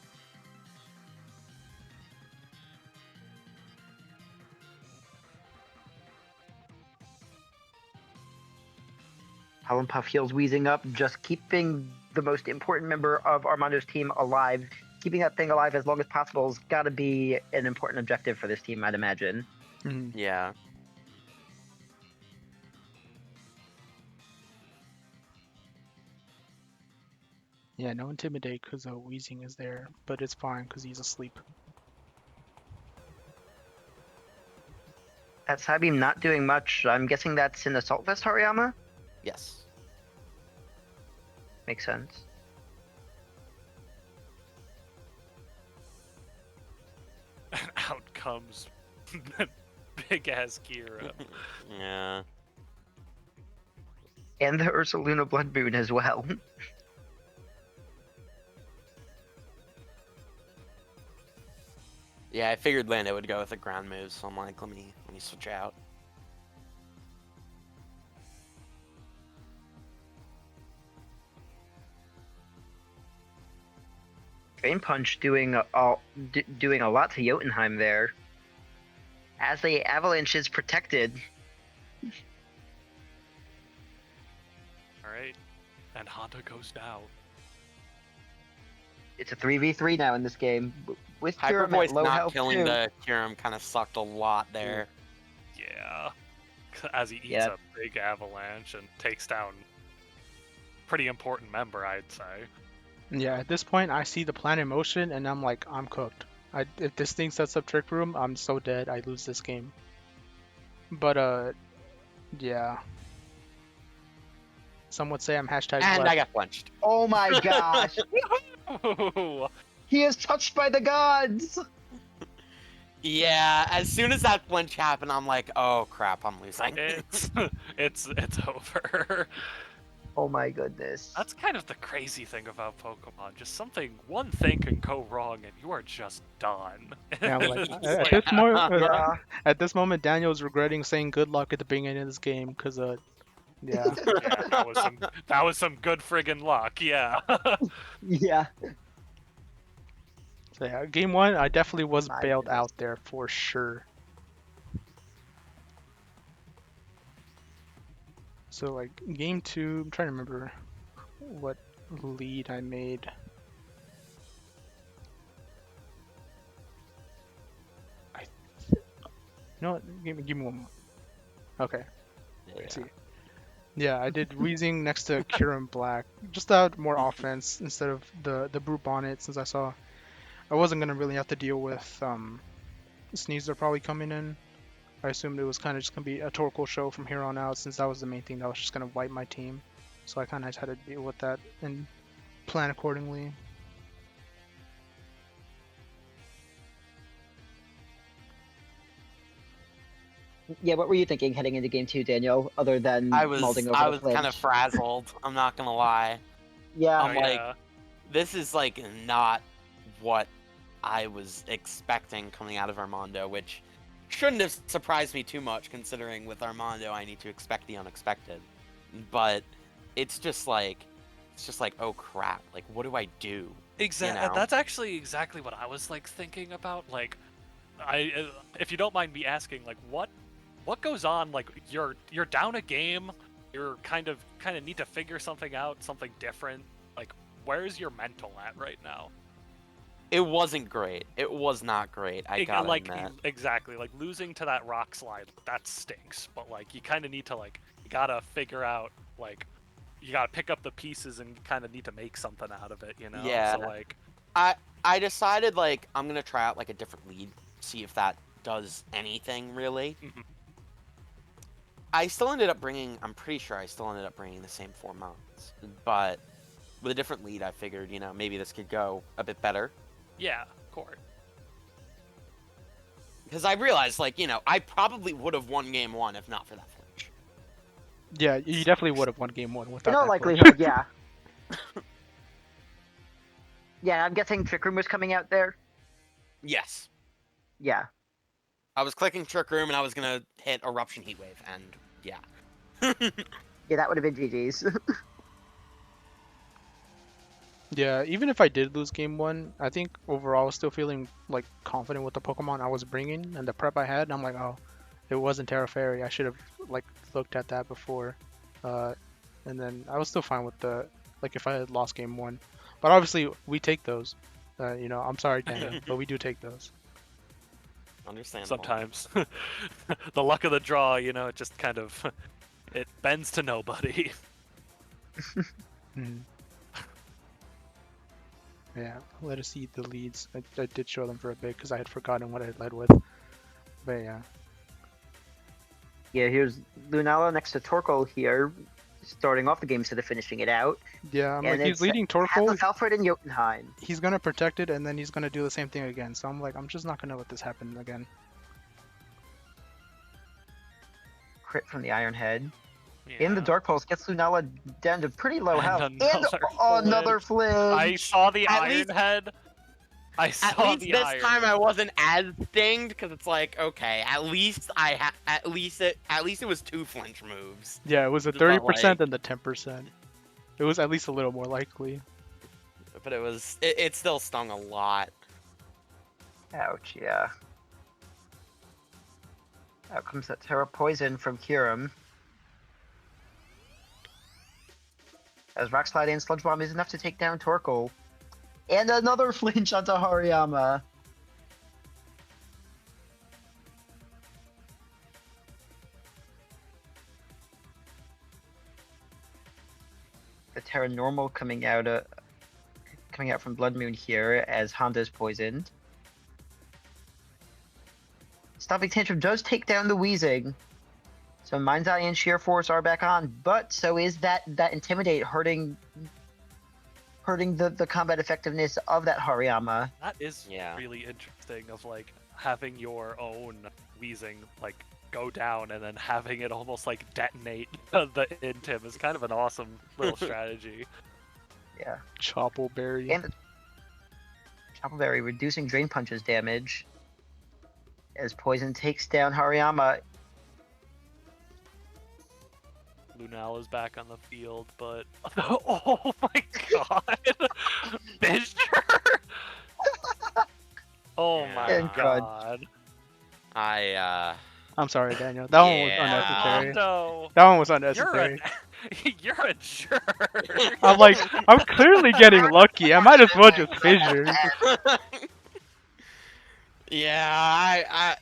Puff heals Weezing up, just keeping the most important member of Armando's team alive. Keeping that thing alive as long as possible has got to be an important objective for this team, I'd imagine. Yeah. Yeah, no Intimidate because Weezing is there, but it's fine because he's asleep. That Psybeam not doing much. I'm guessing that's in Assault Vest, Hariyama? Yes. Makes sense. And out comes big ass Kira. Yeah. And the Ursaluna Blood Moon as well. Yeah, I figured Lando would go with a ground move, so I'm like, let me switch out. Drain Punch doing a lot to Jotunheim there. As the Avalanche is protected. Alright. And Honda goes down. It's a 3v3 now in this game. With Hyper Kyurem Voice at low not health killing too. the Kyurem kind of sucked a lot there. Yeah. As he eats a big avalanche and takes down pretty important member, I'd say. Yeah, at this point, I see the plan in motion, and I'm like, I'm cooked. If this thing sets up Trick Room, I'm so dead. I lose this game. But yeah. Some would say I'm hashtag And blessed. I got flinched. Oh my gosh! He is touched by the gods! Yeah, as soon as that flinch happened, I'm like, oh crap, I'm losing. It's over. Oh my goodness. That's kind of the crazy thing about Pokemon. Just one thing can go wrong and you are just done. Yeah, I'm like, It's at this moment, Daniel's regretting saying good luck at the beginning of this game because yeah. Yeah, that was some good friggin' luck. Yeah. Yeah. So yeah, game one, I definitely was My bailed goodness. out there for sure. So like game two, I'm trying to remember what lead I made. You know what? Give me one more. Okay. Yeah. I see. Yeah, I did Weezing next to Kieran Black. Just to add more offense instead of the Brute Bonnet, since I saw I wasn't gonna really have to deal with Sneasler probably coming in. I assumed it was kind of just gonna be a Torkoal show from here on out, since that was the main thing that was just gonna wipe my team. So I kind of just had to deal with that and plan accordingly. Yeah, what were you thinking heading into game 2, Daniel? Other than I was molding over I the was flinch? kind of frazzled. I'm not gonna lie. Yeah, I'm like, yeah. this is like not what I was expecting coming out of Armando, which shouldn't have surprised me too much, considering with Armando I need to expect the unexpected. But it's just like, oh crap, like what do I do? Exactly. You know? That's actually exactly what I was like thinking about. Like, if you don't mind me asking, like, what goes on? Like, you're down a game. You're kind of need to figure something out, something different. Like, where's your mental at right now? It wasn't great. It was not great. I gotta admit. Exactly. Like losing to that rock slide, that stinks. But like, you kind of need to like, you gotta figure out like, you gotta pick up the pieces and kind of need to make something out of it. You know? Yeah. So like, I decided like I'm gonna try out like a different lead, see if that does anything really. Mhm. I still ended up bringing. I'm pretty sure I still ended up bringing the same 4 mounts, but with a different lead, I figured maybe this could go a bit better. yeah, court. Because I realized like I probably would have won game 1 if not for that flinch. Yeah, you definitely would have won game 1 without in all that flinch. likelihood, yeah. Yeah, I'm guessing Trick Room was coming out there. Yes. Yeah. I was clicking Trick Room and I was gonna hit Eruption Heatwave, and yeah. Yeah, that would have been GG's. Yeah, even if I did lose game 1, I think overall I was still feeling like confident with the Pokemon I was bringing and the prep I had. And I'm like, oh, it wasn't Terra Fairy. I should have like looked at that before. And then I was still fine with the like if I had lost game 1. But obviously we take those. I'm sorry, Daniel, but we do take those. Understandable. Sometimes the luck of the draw, it just kind of it bends to nobody. Mhm. Yeah, let us see the leads. I did show them for a bit because I had forgotten what I had led with. But yeah. Yeah, here's Lunala next to Torkoal here, starting off the game instead of finishing it out. Yeah, I'm And like, he's it's leading Half Torkoal. of Alfred and Jotunheim. He's gonna protect it, and then he's gonna do the same thing again. So I'm like, I'm just not gonna let this happen again. Crit from the Iron Head. Yeah. In the Dark Pulse gets Lunala down to pretty low And health. And another another flinch. I saw the At Iron least- Head. I saw At least the this iron. time I wasn't as stinged because it's like, okay, at least it was 2 flinch moves. Yeah, it was the It's not 30% like- and the 10%. It was at least a little more likely. But it still stung a lot. Ouch, yeah. Out comes that Terra Poison from Kirim. As Rock Slide and Sludge Bomb is enough to take down Torkoal. And another flinch onto Hariyama. The Terra Normal coming out from Blood Moon here as Honda's poisoned. Stomping Tantrum does take down the Weezing. So Mind's Eye and Sheer Force are back on, but so is that Intimidate hurting the combat effectiveness of that Hariyama. That is Yeah. really interesting of like having your own Weezing like go down and then having it almost like detonate the Intim is kind of an awesome little strategy. Yeah. Choppleberry. And Choppleberry reducing Drain Punch's damage. As Poison takes down Hariyama. Lunala is back on the field, but oh my god, Fisher! Oh my And God. I I'm sorry, Daniel. That one was Yeah. unnecessary. No, That one was you're unnecessary. you're a jerk. I'm like, I'm clearly getting lucky. I might as well just fissure. yeah,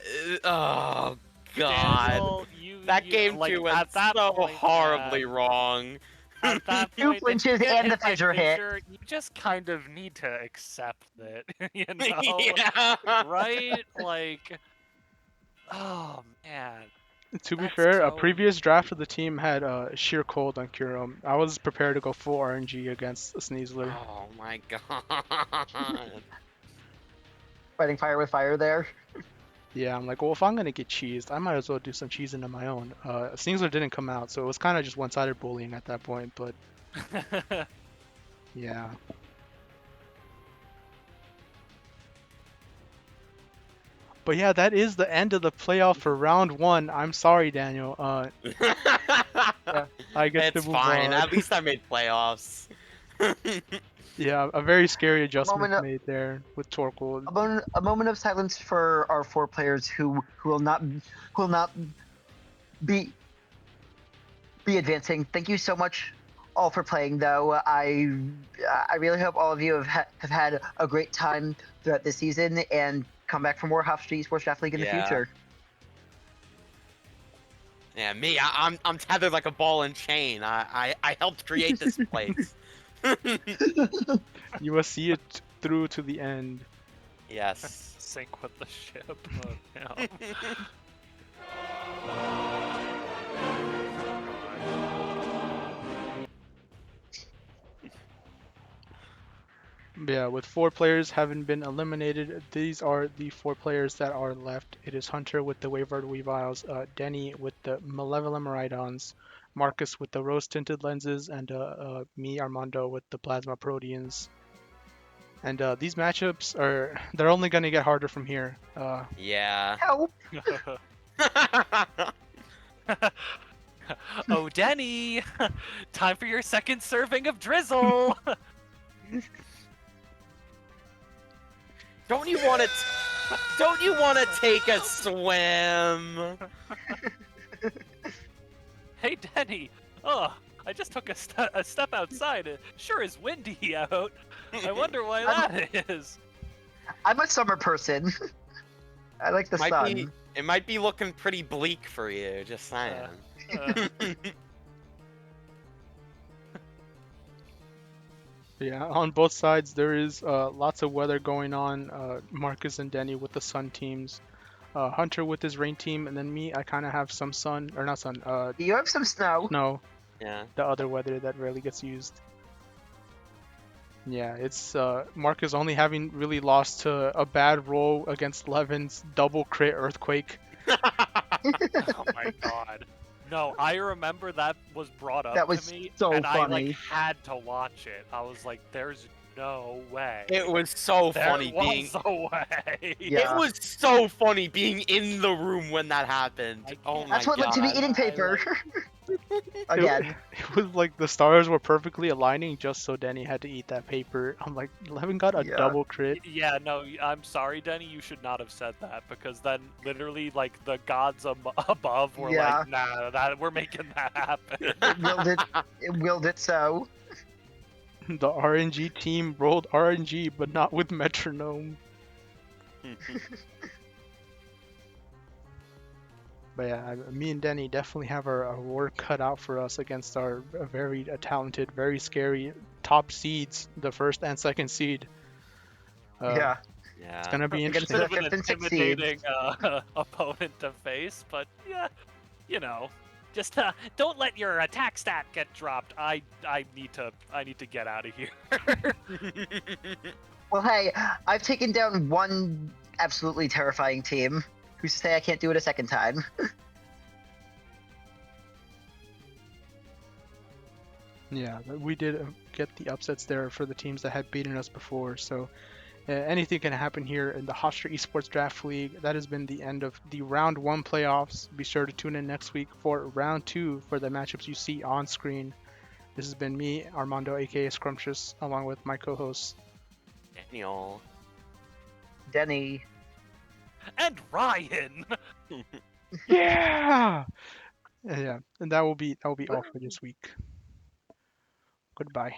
oh god. Daniel, That you game like 2 went at that so point, horribly man, wrong. at that Two point, if you flinches get and the hit by fissure hit. fissure, you just kind of need to accept it, you know? Yeah. Right? Like, oh man, To be that's fair, a so. previous draft of the team had sheer cold on Kurum. I was prepared to go full RNG against Sneasler. Oh my god. Fighting fire with fire there. Yeah, I'm like, well, if I'm gonna get cheesed, I might as well do some cheesing of my own. Sneasler didn't come out, so it was kind of just one-sided bullying at that point. But yeah, but yeah, that is the end of the playoff for round one. I'm sorry, Daniel. I get to It's move fine. on. At least I made playoffs. Yeah, a very scary adjustment moment of- made there with Torkoal. A moment of silence for our 4 players who will not be advancing. Thank you so much all for playing, though. I really hope all of you have had a great time throughout this season and come back for more Hofstra Esports Draft League in the Yeah. future. Yeah, me, I'm tethered like a ball and chain. I helped create this place. You must see it through to the end. Yes. Sink with the ship. Oh, no. Yeah, with 4 players having been eliminated, these are the 4 players that are left. It is Hunter with the Wayward Weaviles, Denny with the Malevolent Miraidons, Marcus with the Rose-Tinted-Lenses, and me, Armando, with the Plasma Proteans. And these matchups they're only going to get harder from here. Yeah. Help! Oh, Denny! Time for your second serving of drizzle! Don't you want to take a swim? Hey, Denny! Oh, I just took a step outside. It sure is windy out. I wonder why that is. I'm a summer person. I like the sun. It might be looking pretty bleak for you, just saying. Yeah, on both sides there is lots of weather going on. Marcus and Denny with the sun teams, Hunter with his rain team, and then me, I kind of have some sun, or not sun, You have some snow. snow, Yeah. the other weather that rarely gets used. Yeah, it's Marcus only having really lost to a bad roll against Levin's double crit earthquake. Oh my god. No, I remember that was brought up That was to me, so and I funny. like had to watch it. I was like, "There's no way." It was so There funny was being. a way. Yeah. It was so funny being in the room when that happened. Oh my That's what led god. to me eating paper. Again. It was like the stars were perfectly aligning just so Denny had to eat that paper. I'm like, Levin got a Yeah. double crit. Yeah, no, I'm sorry, Denny. You should not have said that because then literally, like the gods above were Yeah. like, "Nah, we're making that happen." It willed it so. The RNG team rolled RNG, but not with metronome. But yeah, me and Denny definitely have our work cut out for us against our very talented, very scary top seeds, the first and second seed. Yeah. Yeah. It's gonna be Against interesting. the Bit of an fifth and sixth seeds. intimidating opponent to face, but yeah, you know, just don't let your attack stat get dropped. I need to get out of here. Well, hey, I've taken down one absolutely terrifying team. Who's to say I can't do it a second time? Yeah, we did get the upsets there for the teams that had beaten us before, so anything can happen here in the Hofstra Esports Draft League. That has been the end of the Round 1 playoffs. Be sure to tune in next week for Round 2 for the matchups you see on screen. This has been me, Armando, aka Scrumptious, along with my co-hosts. Daniel. Denny. And Ryan. Yeah! Yeah, and that will be all for this week. Goodbye.